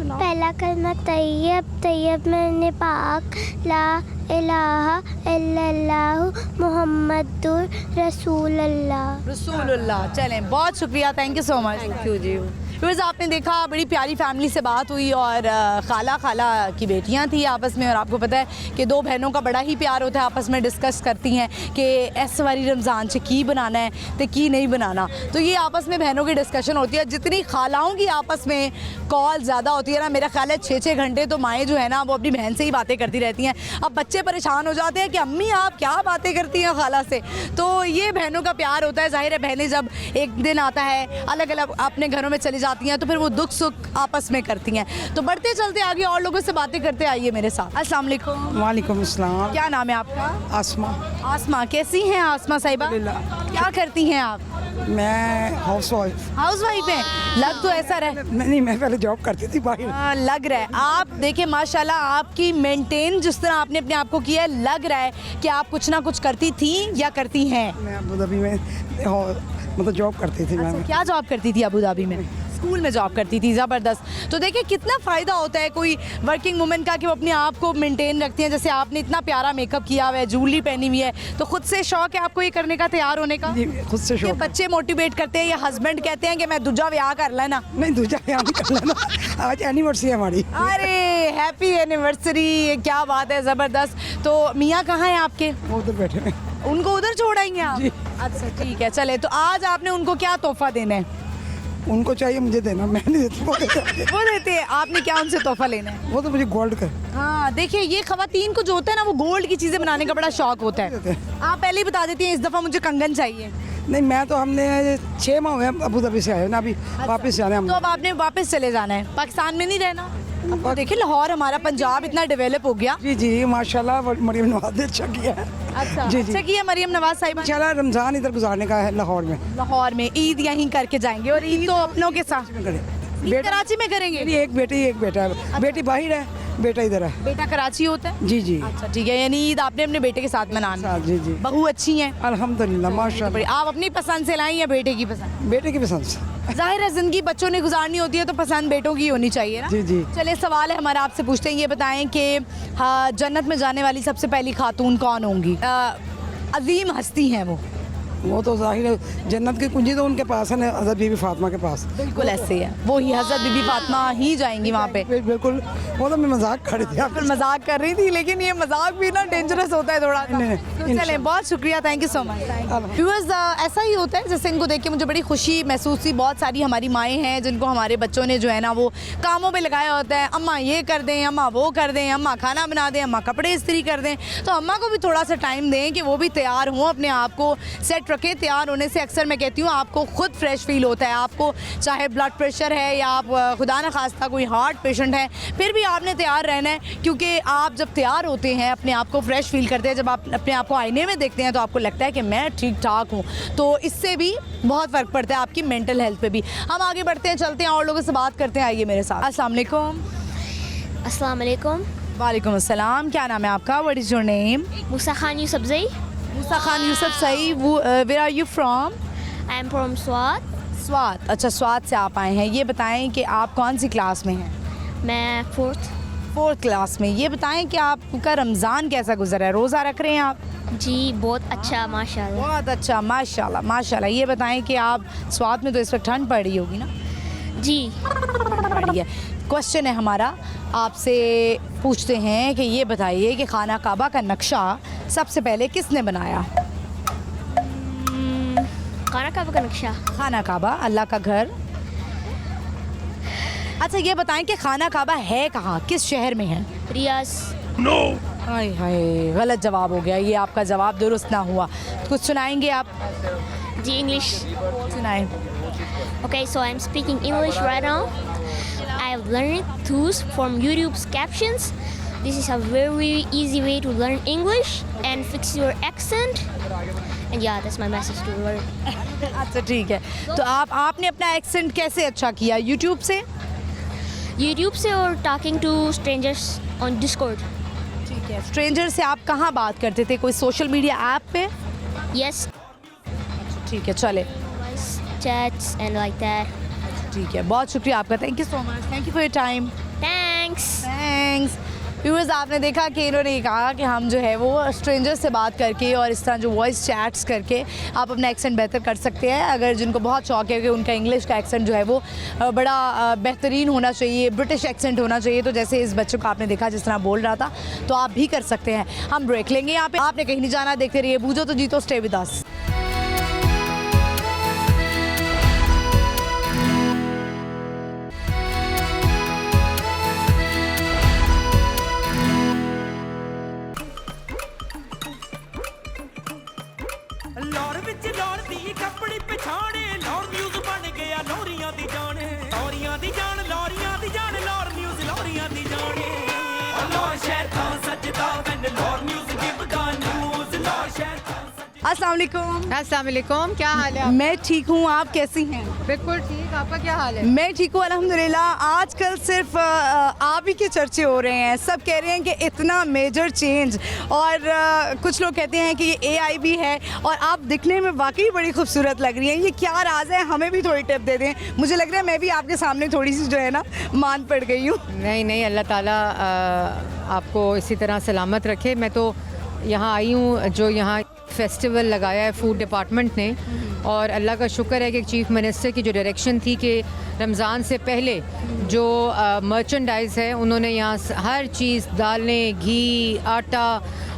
पहला कलमा तैयब, तैयब मैंने पाक, ला इलाहा इल्लल्लाहु मुहम्मदुर रसूलुल्लाह। रसूलुल्लाह। चलें, बहुत शुक्रिया, thank you so much. Thank you जी। व्यूअर्स, आपने देखा बड़ी प्यारी फैमिली से बात हुई और खाला की बेटियां थी आपस में, और आपको पता है कि दो बहनों का बड़ा ही प्यार होता है, आपस में डिस्कस करती हैं कि इस बारी रमज़ान से की बनाना है तो की नहीं बनाना। तो ये आपस में बहनों की डिस्कशन होती है। जितनी खालाओं की आपस में कॉल ज़्यादा होती है ना, मेरा ख्याल है 6-6 घंटे तो माएँ जो है ना वो अपनी बहन से ही बातें करती रहती हैं। अब बच्चे परेशान हो जाते हैं कि अम्मी आप क्या बातें करती हैं खाला से। तो ये बहनों का प्यार होता है। ज़ाहिर है बहनें जब एक दिन आता है अलग अलग अपने घरों में चली जाती हैं तो फिर वो दुख सुख आपस में करती हैं। तो बढ़ते चलते आगे और लोगों से बातें करते आइए मेरे साथ। अस्सलाम वालेकुम। वालेकुम अस्सलाम। क्या नाम है आपका? आसमा। आसमा, कैसी हैं आसमा साहिबा? क्या करती हैं आप? मैं हाउस वाइफ हैं। लग तो ऐसा रहे। नहीं, मैं पहले जॉब करती थी बाहर। लग रहा है आप देखिए माशाल्लाह आपकी मेंटेन जिस तरह आपने अपने आप को किया है, लग रहा है कि आप कुछ ना कुछ करती थी या करती हैं। मैं अबू धाबी में मतलब जॉब करती थी। मैं क्या जॉब करती थी अबू धाबी में? स्कूल में जॉब करती थी। ज़बरदस्त। तो देखिए कितना फ़ायदा होता है कोई वर्किंग वुमेन का कि वो अपने आप को मेंटेन रखती हैं। जैसे आपने इतना प्यारा मेकअप किया हुआ है, ज्वेलरी पहनी हुई है, तो खुद से शौक है आपको ये करने का, तैयार होने का? जी, खुद से शौक है। बच्चे मोटिवेट करते हैं या हस्बैंड कहते हैं कि मैं दूजा ब्याह कर लेना? नहीं, दूजा ब्याह नहीं कर लेना। आज एनिवर्सरी है हमारी। अरे हैप्पी एनिवर्सरी, क्या बात है, ज़बरदस्त। तो मियाँ कहाँ हैं आपके? वो उधर बैठे हैं। उनको उधर छोड़ेंगे आप? जी। अच्छा ठीक है। चले, तो आज आपने उनको क्या तोहफा देना है? उनको चाहिए मुझे देना, मैं नहीं देती, वो देते हैं। आपने क्या उनसे तोहफा लेना है? वो तो मुझे गोल्ड का। हाँ देखिए, ये खवातीन को जो होता है ना वो गोल्ड की चीज़ें बनाने का बड़ा शौक होता है। आप पहले ही बता देती हैं इस दफ़ा मुझे कंगन चाहिए। नहीं, मैं तो हमने 6 माह हुए अबू धाबी से आए ना, अभी वापस जाना है हम। तो अब आपने वापस चले जाना है, पाकिस्तान में नहीं रहना? अब देखिए लाहौर हमारा पंजाब इतना डेवलप हो गया। जी जी, माशाल्लाह मरियम नवाज ने अच्छा किया है। अच्छा जी जी, अच्छा किया मरियम नवाज साहिबा। चला रमज़ान इधर गुजारने का है लाहौर में। लाहौर में ईद यहीं करके जाएंगे, और ईद तो अपनों के साथ बेटा कराची में करेंगे। मेरी एक बेटी एक बेटा है। बेटी बाहर है, बेटा इधर है। बेटा कराची होता है? जी जी। अच्छा ठीक है, यानी ईद आपने अपने बेटे के साथ मनाना। जी जी। बहू अच्छी हैं अल्हम्दुलिल्लाह, माशाल्लाह। आप अपनी पसंद से लाई या बेटे की पसंद? बेटे की पसंद से। जाहिर है जिंदगी बच्चों ने गुजारनी होती है तो पसंद बेटों की होनी चाहिए ना। जी जी। चलिए सवाल है हमारा, आपसे पूछते हैं, ये बताएं कि हाँ, जन्नत में जाने वाली सबसे पहली खातून कौन होंगी? अजीम हस्ती हैं वो तो जाहिर है जन्नत की कुंजी तो उनके पास है ना, हज़रत बीबी फातिमा के पास। बिल्कुल ऐसे है, वो ही हज़रत बीबी फातिमा ही जाएंगी वहाँ पे। बिल्कुल, वो तो मैं मजाक कर रही थी। आप मजाक कर रही थी, लेकिन ये मजाक भी ना डेंजरस होता है थोड़ा सा। तो चलें, बहुत शुक्रिया, thank you so much. Viewers, ऐसा ही होता है, जैसे इनको देख के मुझे बड़ी खुशी महसूस हुई। बहुत सारी हमारी माएँ हैं जिनको हमारे बच्चों ने जो है ना वो कामों पे लगाया होता है। अम्मा ये कर दें, अम्मा वो कर दें, अम्मा खाना बना दें, अम्मा कपड़े इस्त्री कर दें। तो अम्मा को भी थोड़ा सा टाइम दें कि वो भी तैयार हों, अपने आप को सेट रखें। तैयार होने से अक्सर मैं कहती हूँ आपको खुद फ्रेश फील होता है। आपको चाहे ब्लड प्रेशर है या आप खुदा न खास्ता कोई हार्ट पेशेंट है, फिर भी आपने तैयार रहना है, क्योंकि आप जब तैयार होते हैं अपने आप को फ्रेश फील करते हैं, जब आप अपने आप को आईने में देखते हैं तो आपको लगता है कि मैं ठीक ठाक हूँ, तो इससे भी बहुत फ़र्क पड़ता है आपकी मेंटल हेल्थ पे भी। हम आगे बढ़ते हैं, चलते हैं और लोगों से बात करते हैं। आइए मेरे साथ। अस्सलाम वालेकुम। अस्सलाम वालेकुम। वालेकुम अस्सलाम। क्या नाम है आपका? What is your name? Musa Khan Yousafzai. Musa Khan Yusuf सही। Where are you from? I am from Swat. Swat. अच्छा, स्वात से आप आए हैं। ये बताएं कि आप कौन सी क्लास में हैं? मैं फोर्थ क्लास में। ये बताएं कि आपका रमज़ान कैसा गुजरा है? रोज़ा रख रहे हैं आप? जी, बहुत अच्छा माशाल्लाह। बहुत अच्छा, माशाल्लाह माशाल्लाह। ये बताएं कि आप स्वात में तो इस वक्त ठंड पड़ रही होगी ना? जी, पड़ी है। क्वेश्चन है हमारा, आपसे पूछते हैं कि ये बताइए कि खाना काबा का नक्शा सबसे पहले किसने बनाया? खाना काबा का नक्शा। खाना काबा, अल्लाह का घर। अच्छा, ये बताएं कि खाना काबा है कहाँ, किस शहर में है? रियाज। हाय हाय, गलत जवाब हो गया। ये आपका जवाब दुरुस्त ना हुआ। कुछ सुनाएंगे आप? जी, इंग्लिश सुनाएं। Okay, so I'm speaking English right now. I've learned tools from YouTube's captions. This is a very easy way to learn English and fix your accent. And yeah, that's my message to the world. अच्छा ठीक है, तो आपने अपना accent कैसे अच्छा किया? YouTube से? YouTube से और talking to strangers on Discord. ठीक है। स्ट्रेंजर से आप कहाँ बात करते थे? कोई सोशल मीडिया ऐप पे? Yes, ठीक है, चले। voice chats and like that. ठीक है, बहुत शुक्रिया आपका। Thank you so much. Thank you for your time. Thanks. Thanks. Viewers, आपने देखा कि इन्होंने कहा कि हम जो है वो स्ट्रेंजर से बात करके और इस तरह जो वॉइस चैट्स करके आप अपना एक्सेंट बेहतर कर सकते हैं। अगर जिनको बहुत शौक है कि उनका इंग्लिश का एक्सेंट जो है वो बड़ा बेहतरीन होना चाहिए, ब्रिटिश एक्सेंट होना चाहिए, तो जैसे इस बच्चे को आपने देखा जिस तरह बोल रहा था, तो आप भी कर सकते हैं। हम ब्रेक लेंगे यहाँ पे। आपने कहीं नहीं जाना, देखते रहिए बूझो तो जीतो, स्टे विद अस। ਲਾਹੌਰ ਵਿੱਚ ਲਾਹੌਰ ਦੀ ਕੱਪੜੀ ਪਛਾਣੇ, ਲਾਹੌਰ ਨਿਊਜ਼ ਬਣ ਗਿਆ ਲੋਰੀਆਂ ਦੀ ਜਾਣ, ਲੋਰੀਆਂ ਦੀ ਜਾਣ, ਲੋਰੀਆਂ ਦੀ ਜਾਣ, ਲਾਹੌਰ ਨਿਊਜ਼ ਲੋਰੀਆਂ ਦੀ ਜਾਣੇ। ਲਾਹੌਰ ਸ਼ਹਿਰ ਤਾਂ ਸੱਜਦਾ ਵੈਨ ਲਾਹੌਰ ਨਿਊਜ਼ ਗਿਵ ਗਾ ਨਿਊਜ਼, ਲਾਹੌਰ ਸ਼ਹਿਰ ਤਾਂ अस्सलाम वालेकुम। अस्सलाम वालेकुम। क्या हाल है? मैं ठीक हूँ, आप कैसी हैं? बिल्कुल ठीक। आपका क्या हाल है? मैं ठीक हूँ अल्हम्दुलिल्लाह। आजकल सिर्फ आप ही के चर्चे हो रहे हैं, सब कह रहे हैं कि इतना मेजर चेंज, और कुछ लोग कहते हैं कि ये AI भी है, और आप दिखने में वाकई बड़ी खूबसूरत लग रही हैं। ये क्या राज है? हमें भी थोड़ी टिप दे दें। मुझे लग रहा है मैं भी आपके सामने थोड़ी सी जो है ना मान पड़ गई हूँ। नहीं नहीं, अल्लाह ताला आपको इसी तरह सलामत रखे। मैं तो यहाँ आई हूँ, जो यहाँ फेस्टिवल लगाया है फूड डिपार्टमेंट ने, और अल्लाह का शुक्र है कि चीफ मिनिस्टर की जो डायरेक्शन थी कि रमज़ान से पहले जो मर्चेंडाइज़ है उन्होंने यहाँ हर चीज़, दालें, घी, आटा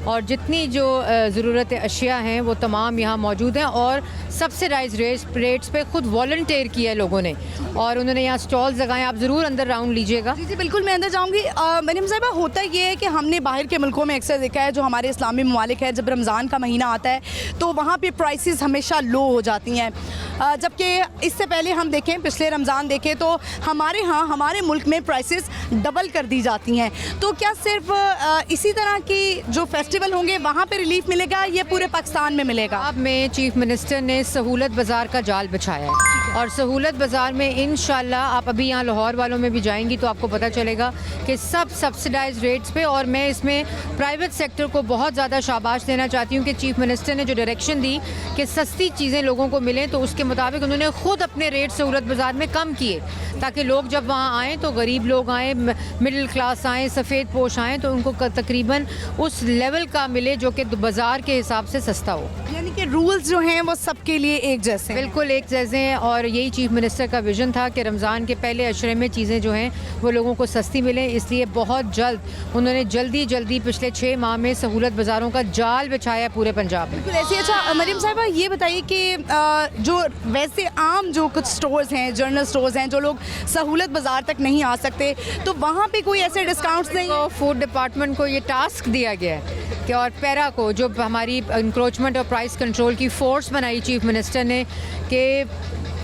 और जितनी जो ज़रूरत अशिया हैं वो तमाम यहाँ मौजूद हैं, और सब्सिडाइज रेट्स पे खुद वॉलंटियर किया है लोगों ने, और उन्होंने यहाँ स्टॉल्स लगाए। आप ज़रूर अंदर राउंड लीजिएगा। जी जी बिल्कुल, मैं अंदर जाऊँगी। मरीम साहिबा, होता ये है कि हमने बाहर के मुल्कों में अक्सर देखा है, जो हमारे इस्लामी ममालिक है, जब रमज़ान का महीना आता है तो वहाँ पे प्राइसेस हमेशा लो हो जाती हैं, जबकि इससे पहले हम देखें, पिछले रमज़ान देखें तो हमारे यहाँ, हमारे मुल्क में प्राइसेस डबल कर दी जाती हैं। तो क्या सिर्फ इसी तरह की जो फेस्टिवल होंगे वहाँ पे रिलीफ मिलेगा, ये पूरे पाकिस्तान में मिलेगा? अब में चीफ मिनिस्टर ने सहूलत बाज़ार का जाल बिछाया है, और सहूलत बाज़ार में इंशाल्लाह आप अभी यहाँ लाहौर वालों में भी जाएंगी तो आपको पता चलेगा कि सब सब्सिडाइज रेट्स पे। और मैं इसमें प्राइवेट सेक्टर को बहुत ज़्यादा शाबाश देना चाहती हूँ कि चीफ मिनिस्टर ने जो डायरेक्शन दी कि सस्ती चीज़ें लोगों को मिलें, तो उसके मुताबिक उन्होंने ख़ुद अपने रेट सहूलत बाज़ार में कम किए, ताकि लोग जब वहाँ आएँ तो गरीब लोग आएँ, मिडिल क्लास आएँ, सफ़ेद पोश आएँ, तो उनको तकरीबन उस लेवल का मिले जो कि बाज़ार के हिसाब से सस्ता हो। यानी कि रूल्स जो हैं वो सबके लिए एक जैसे हैं। बिल्कुल एक जैसे हैं, और और यही चीफ मिनिस्टर का विज़न था कि रमज़ान के पहले अशरे में चीज़ें जो हैं वो लोगों को सस्ती मिलें, इसलिए बहुत जल्द उन्होंने जल्दी पिछले 6 माह में सहूलत बाज़ारों का जाल बिछाया पूरे पंजाब में। बिल्कुल ऐसी। अच्छा मरियम साहिबा, ये बताइए कि जो वैसे आम जो कुछ स्टोर्स हैं, जनरल स्टोर्स हैं, जो लोग सहूलत बाज़ार तक नहीं आ सकते, तो वहाँ पे कोई ऐसे डिस्काउंट्स नहीं? तो फूड डिपार्टमेंट को ये टास्क दिया गया है कि और पैरा को जो हमारी इंक्रोचमेंट और प्राइस कंट्रोल की फोर्स बनाई चीफ मिनिस्टर ने कि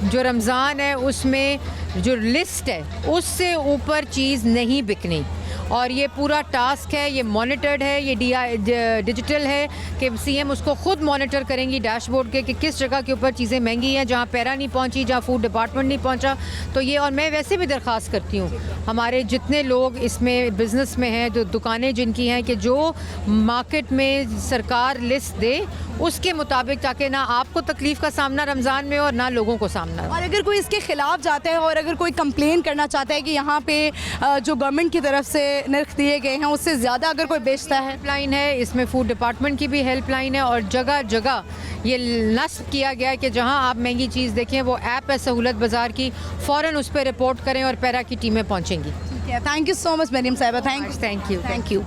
जो रमज़ान है उसमें जो लिस्ट है उससे ऊपर चीज़ नहीं बिकनी, और ये पूरा टास्क है, ये मॉनिटर्ड है, ये डिजिटल है कि सीएम उसको खुद मॉनिटर करेंगी डैशबोर्ड के कि किस जगह के ऊपर चीज़ें महंगी हैं, जहाँ पैरा नहीं पहुँची, जहाँ फूड डिपार्टमेंट नहीं पहुँचा। तो ये, और मैं वैसे भी दरख्वास्त करती हूँ हमारे जितने लोग इसमें बिज़नेस में हैं, जो दुकानें जिनकी हैं, कि जो मार्केट में सरकार लिस्ट दे उसके मुताबिक, ताकि ना आपको तकलीफ़ का सामना रमज़ान में और ना लोगों को सामना। और अगर कोई इसके ख़िलाफ़ जाता है और अगर कोई कंप्लेन करना चाहता है कि यहाँ पे जो गवर्नमेंट की तरफ से नर्ख दिए गए हैं उससे ज़्यादा अगर कोई बेचता है, हेल्पलाइन है, इसमें फूड डिपार्टमेंट की भी हेल्पलाइन है, और जगह जगह ये नस्ब किया गया है कि जहाँ आप महंगी चीज़ देखें वो ऐप है सहूलत बाज़ार की, फ़ौरन उस पर रिपोर्ट करें और पैरा की टीमें पहुँचेंगी। ठीक है, thank you so much Mariyam Sahiba, thank you.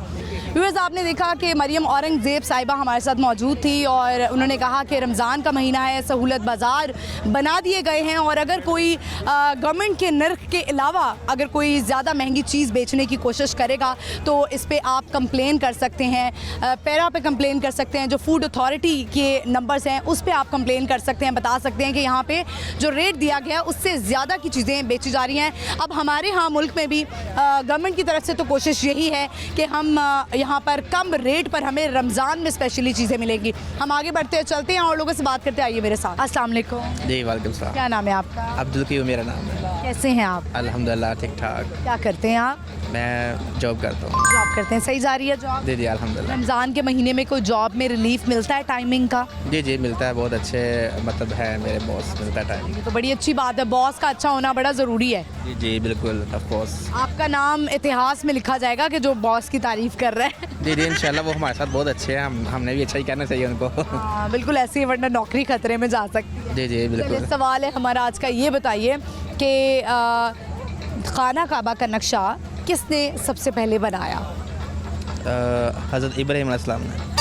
Viewers, आपने देखा कि मरियम औरंगज़ेब साहिबा हमारे साथ मौजूद थी और उन्होंने कहा कि रमज़ान का महीना है, सहूलत बाज़ार बना दिए गए हैं, और अगर कोई गवर्नमेंट के नर्ख के अलावा अगर कोई ज़्यादा महंगी चीज़ बेचने की कोशिश करेगा तो इस पे आप कंप्लेन कर सकते हैं, पैरा पे कंप्लेन कर सकते हैं, जो फूड अथॉरिटी के नंबर्स हैं उस पर आप कंप्लेन कर सकते हैं, बता सकते हैं कि यहाँ पे जो रेट दिया गया है उससे ज़्यादा की चीज़ें बेची जा रही हैं। अब हमारे यहाँ मुल्क में भी गवर्नमेंट की तरफ से तो कोशिश यही है कि हम यहाँ पर कम रेट पर हमें रमज़ान में स्पेशली चीज़ें मिलेंगी। हम आगे बढ़ते हैं, चलते हैं और लोगों से बात करते हैं। आइए मेरे साथ। अस्सलाम वालेकुम। जी वालेकुम सलाम। क्या नाम है आपका? अब्दुल कीम मेरा नाम है। कैसे हैं आप? अल्हम्दुलिल्लाह ठीक ठाक। क्या करते हैं आप? मैं जॉब करता हूँ। जॉब करते हैं, सही जा रही है जॉब? जी अल्हम्दुलिल्लाह। रमज़ान के महीने में कोई जॉब में रिलीफ मिलता है टाइमिंग का? जी मिलता है, बहुत अच्छे मतलब है मेरे बॉस, मिलता है टाइमिंग। तो बड़ी अच्छी बात है, बॉस का अच्छा होना बड़ा ज़रूरी है। जी बिल्कुल, ऑफ कोर्स। आपका नाम इतिहास में लिखा जाएगा कि जो बॉस की तारीफ़ कर रहे हैं। जी इंशाल्लाह, वो हमारे साथ बहुत अच्छे हैं, हमने भी अच्छा ही कहना चाहिए उनको। हाँ बिल्कुल, ऐसे ही, वरना नौकरी खतरे में जा सकती है। जी बिल्कुल। सवाल है हमारा आज का, ये बताइए कि खाना काबा का नक्शा किसने सबसे पहले बनाया? हज़रत इब्राहीम अलैहिस्सलाम ने।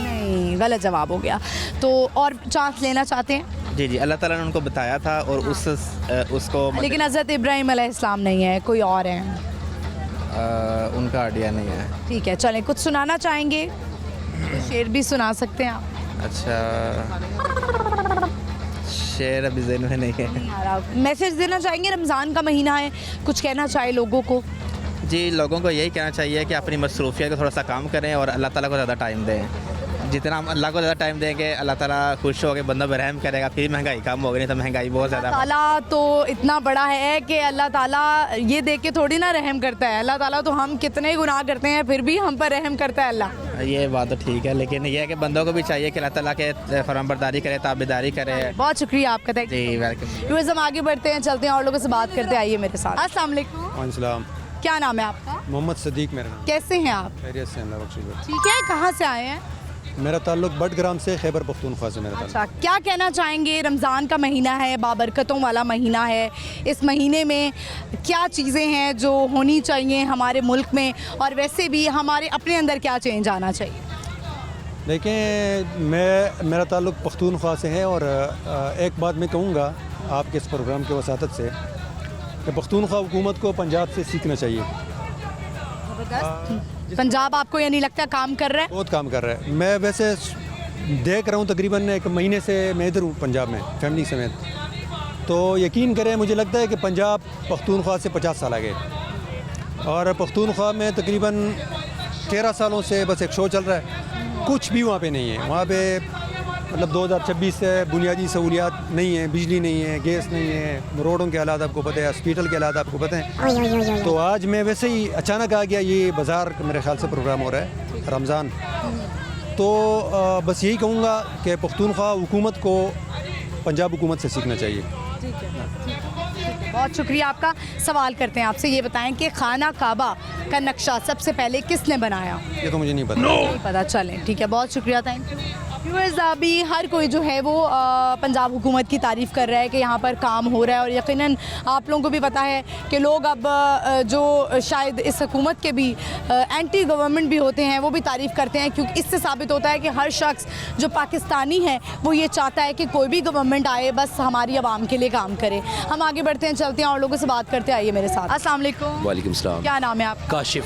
नहीं, गलत जवाब हो गया। तो और चांस लेना चाहते हैं? जी अल्लाह ताला ने उनको बताया था और उसको लेकिन हज़रत इब्राहीम अलैहिस्सलाम नहीं है, कोई और है। उनका आइडिया नहीं है। ठीक है, चलें, कुछ सुनाना चाहेंगे? तो शेर भी सुना सकते हैं आप। अच्छा, शेर अभी ज़हन में नहीं है। मैसेज देना चाहेंगे? रमज़ान का महीना है, कुछ कहना चाहे लोगों को? जी, लोगों को यही कहना चाहिए कि अपनी मसरूफियत को थोड़ा सा काम करें और अल्लाह ताला को ज़्यादा टाइम दें। जितना हम अल्लाह को ज़्यादा टाइम देंगे, अल्लाह ताला खुश होकर बंदों पर रहम करेगा, फिर महंगाई कम होगी, नहीं तो महंगाई बहुत ज़्यादा। ताला तो इतना बड़ा है कि अल्लाह ताला ये देख के थोड़ी ना रहम करता है। अल्लाह ताला तो हम कितने गुनाह करते हैं फिर भी हम पर रहम करता है अल्लाह। ये बात तो ठीक है, लेकिन ये है कि बंदों को भी चाहिए कि अल्लाह ताला के फरमाबरदारी करे, ताबेदारी करे। बहुत शुक्रिया आपका। जी वेलकम। हम आगे बढ़ते हैं, चलते हैं और लोगों से बात करते हैं। आइए मेरे साथ। अस्सलाम वालेकुम। क्या नाम है आपका? मोहम्मद सदीक मेरा नाम। कैसे हैं आप? खैरियत से हैं, ठीक है। कहाँ से आए हैं? मेरा ताल्लुक बडग्राम से, खैबर पख्तूनख्वा से मेरा अच्छा, क्या कहना चाहेंगे? रमज़ान का महीना है, बाबरकतों वाला महीना है, इस महीने में क्या चीज़ें हैं जो होनी चाहिए हमारे मुल्क में, और वैसे भी हमारे अपने अंदर क्या चेंज आना चाहिए? देखिए, मेरा ताल्लुक पख्तूनख्वा से है और एक बात मैं कहूँगा आपके इस प्रोग्राम के वसातत से कि पख्तूनख्वा हुकूमत को पंजाब से सीखना चाहिए। पंजाब आपको ये नहीं लगता काम कर रहा है? बहुत काम कर रहा है। मैं वैसे देख रहा हूँ, तकरीबन 1 महीने से मैं इधर हूँ पंजाब में फैमिली समेत, तो यकीन करें मुझे लगता है कि पंजाब पख्तूनख्वा से 50 साल आगे, और पख्तूनख्वा में तकरीबन 13 सालों से बस एक शो चल रहा है, कुछ भी वहाँ पे नहीं है। वहाँ पे मतलब 2026 से बुनियादी सहूलियात नहीं है, बिजली नहीं है, गैस नहीं है, रोडों के हालात आपको पता है, हॉस्पिटल के हालात आपको पता है। तो आज मैं वैसे ही अचानक आ गया, ये बाज़ार मेरे ख्याल से प्रोग्राम हो रहा है रमज़ान, तो बस यही कहूँगा कि पख्तूनख्वा हुकूमत को पंजाब हुकूमत से सीखना चाहिए। बहुत शुक्रिया आपका। सवाल करते हैं आपसे, ये बताएं कि खाना काबा का नक्शा सबसे पहले किसने बनाया? ये तो मुझे नहीं पता। नहीं पता, चलें ठीक है, बहुत शुक्रिया, थैंक यू। व्यूअर्स, अभी हर कोई जो है वो पंजाब हुकूमत की तारीफ़ कर रहा है कि यहाँ पर काम हो रहा है, और यकीनन आप लोगों को भी पता है कि लोग अब जो शायद इस हुकूमत के भी एंटी गवर्नमेंट भी होते हैं वो भी तारीफ़ करते हैं, क्योंकि इससे साबित होता है कि हर शख्स जो पाकिस्तानी है वो ये चाहता है कि कोई भी गवर्नमेंट आए बस हमारी आवाम के लिए काम करे। हम आगे बढ़ते हैं, चलते हैं और लोगों से बात करते हैं। आइए मेरे साथ। अस्सलाम वालेकुम। वालेकुम सलाम। क्या नाम है आपका? काशिफ।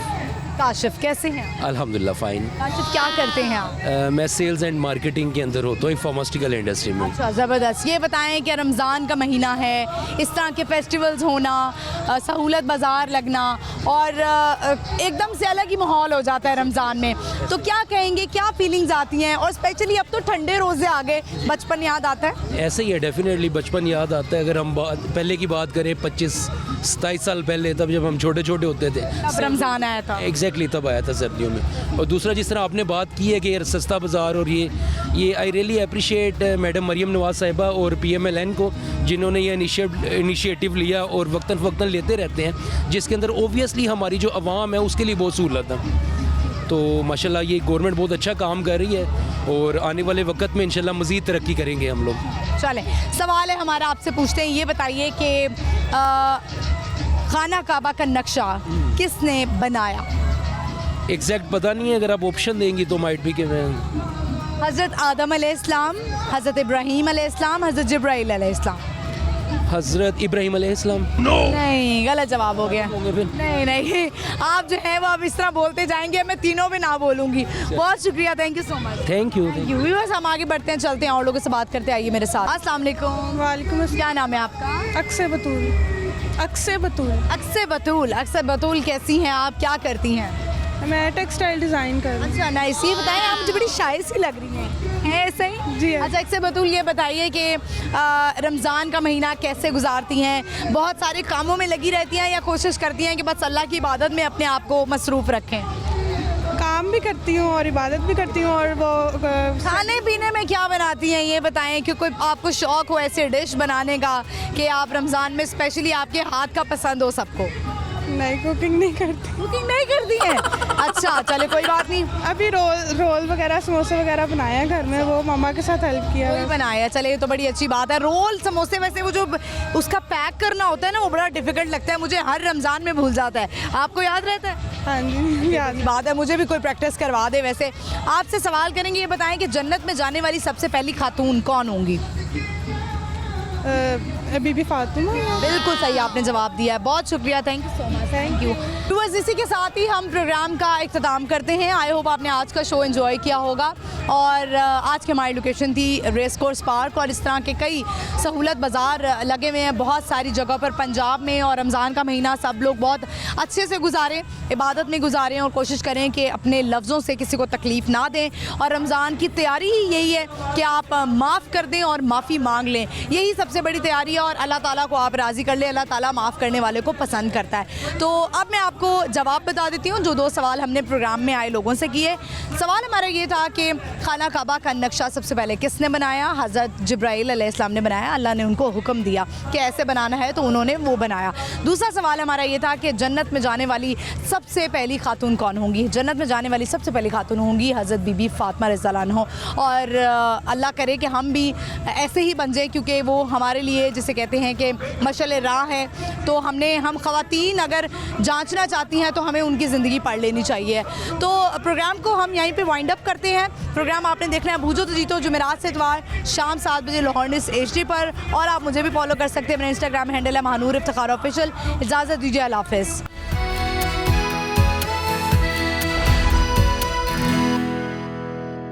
काशिफ, कैसे हैं? अल्हम्दुलिल्लाह फ़ाइन। काशिफ, क्या करते हैं आप? मैं सेल्स एंड मार्केटिंग के अंदर होता हूँ फार्मास्यूटिकल इंडस्ट्री में। अच्छा, ज़बरदस्त। ये बताएं कि रमज़ान का महीना है, इस तरह के फेस्टिवल्स होना, सहूलत बाज़ार लगना और एकदम से अलग ही माहौल हो जाता है रमज़ान में, तो क्या कहेंगे, क्या फीलिंग्स आती हैं? और स्पेशली अब तो ठंडे रोज़े आ गए, बचपन याद आता है? ऐसे ही है, डेफिनेटली बचपन याद आता है। अगर हम पहले की बात करें 25-27 साल पहले, तब जब हम छोटे छोटे होते थे, तब रमज़ान आया था। एग्जैक्टली तब आया था सर्दियों में। और दूसरा, जिस तरह आपने बात की है कि सस्ता बाज़ार, और ये I really appreciate madam Maryam Nawaz Sahiba और PMLN को, जिन्होंने ये इनिशिएटिव लिया और वक्तन फ़वक्तन लेते रहते हैं, जिसके अंदर ओबियसली हमारी जो आवाम है उसके लिए बहुत सहूलत है। तो माशाल्लाह ये गवर्नमेंट बहुत अच्छा काम कर रही है और आने वाले वक्त में इंशाल्लाह मज़ीद तरक्की करेंगे हम लोग। चलें, सवाल है हमारा, आपसे पूछते हैं, ये बताइए कि खाना काबा का नक्शा किसने बनाया? एग्जैक्ट पता नहीं है, अगर आप ऑप्शन देंगी तो माइट भी कि मैं। हज़रत आदम अलैहिस्सलाम, हज़रत इब्राहीम अलैहिस्सलाम, हज़रत जिब्राइल अलैहिस्सलाम। हज़रत इब्राहीम अलैहिस्सलाम। नहीं, गलत जवाब हो गया। नहीं, आप जो है वो अब इस तरह बोलते जाएंगे, मैं तीनों भी ना बोलूँगी। बहुत शुक्रिया, thank you so much. Thank you. Viewers, हम आगे बढ़ते हैं, चलते हैं और लोगों से बात करते हैं। आइए मेरे साथ। अस्सलाम वालेकुम। वालेकुम अस्सलाम। क्या नाम है आपका? अक्सर बतूल। अक्सर बतूल। अक्सर बतूल। अक्सर बतूल, कैसी हैं आप, क्या करती हैं? मैं टेक्सटाइल डिज़ाइन कर रही हूँ। अच्छा, नाइस। ये बताएं, आप मुझे बड़ी शाय सी लग रही हैं, है ऐसा ही? जी। अच्छा, अक्सर बतूल, ये बताइए कि रमज़ान का महीना कैसे गुजारती हैं? बहुत सारे कामों में लगी रहती हैं या कोशिश करती हैं कि बस अल्लाह की इबादत में अपने आप को मसरूफ़ रखें? काम भी करती हूँ और इबादत भी करती हूँ। और वो खाने पीने में क्या बनाती हैं ये बताएं, कि कोई आपको शौक़ हो ऐसे डिश बनाने का कि आप रमज़ान में स्पेशली आपके हाथ का पसंद हो सबको? नहीं, कुकिंग नहीं करती। कुकिंग नहीं करती हैं? अच्छा, चले कोई बात नहीं। अभी रोल वगैरह, समोसे वगैरह बनाए हैं घर में, वो मम्मा के साथ हेल्प किया है। बनाया, चले ये तो बड़ी अच्छी बात है। रोल, समोसे, वैसे वो जो उसका पैक करना होता है ना, वो बड़ा डिफिकल्ट लगता है मुझे, हर रमज़ान में भूल जाता है। आपको याद रहता है? हाँ जी, याद बात है, मुझे भी कोई प्रैक्टिस करवा दे। वैसे आपसे सवाल करेंगे, ये बताएं कि जन्नत में जाने वाली सबसे पहली खातून कौन होंगी? बीबी फातिमा। बिल्कुल सही आपने जवाब दिया है, बहुत शुक्रिया, thank you so much. Thank you. तो बस इसी के साथ ही हम प्रोग्राम का इख्तिताम करते हैं। आई होप आपने आज का शो एंजॉय किया होगा। और आज की हमारी लोकेशन थी रेस कोर्स पार्क, और इस तरह के कई सहूलत बाज़ार लगे हुए हैं बहुत सारी जगह पर पंजाब में। और रमज़ान का महीना सब लोग बहुत अच्छे से गुजारें, इबादत में गुजारें और कोशिश करें कि अपने लफ्ज़ों से किसी को तकलीफ़ ना दें। और रमज़ान की तैयारी ही यही है कि आप माफ़ कर दें और माफ़ी मांग लें, यही सबसे बड़ी तैयारी है। और अल्लाह ताला को आप राज़ी कर ले, अल्लाह ताला माफ़ करने वाले को पसंद करता है। तो अब मैं आपको जवाब बता देती हूँ जो 2 सवाल हमने प्रोग्राम में आए लोगों से किए। सवाल हमारा ये था कि खाना काबा का नक्शा सबसे पहले किसने बनाया? हज़रत जिब्राइल अलैहिस्सलाम ने बनाया। अल्लाह ने उनको हुक्म दिया कि ऐसे बनाना है तो उन्होंने वो बनाया। दूसरा सवाल हमारा ये था कि जन्नत में जाने वाली सबसे पहली खातून कौन होंगी? जन्नत में जाने वाली सबसे पहली खातून होंगी हज़रत बीबी फातिमा रज़ियल्लाहु अन्हा। और अल्लाह करे कि हम भी ऐसे ही बन जाए, क्योंकि वो हमारे लिए जिसे कहते हैं कि मशाल राह है। तो हम ख़वातीन अगर जांचना चाहती हैं तो हमें उनकी ज़िंदगी पढ़ लेनी चाहिए। तो प्रोग्राम को हम यहीं पे वाइंड अप करते हैं। प्रोग्राम आपने देखना है बूझो तो जीतो, जुमेरात से इतवार शाम 7 बजे लाहौर न्यूज़ HD पर। और आप मुझे भी फॉलो कर सकते हैं, मेरा इंस्टाग्राम हैंडल है महानूर इफ्तिखार ऑफिशियल। इजाज़त दीजिए, अल्लाह हाफ़िज़।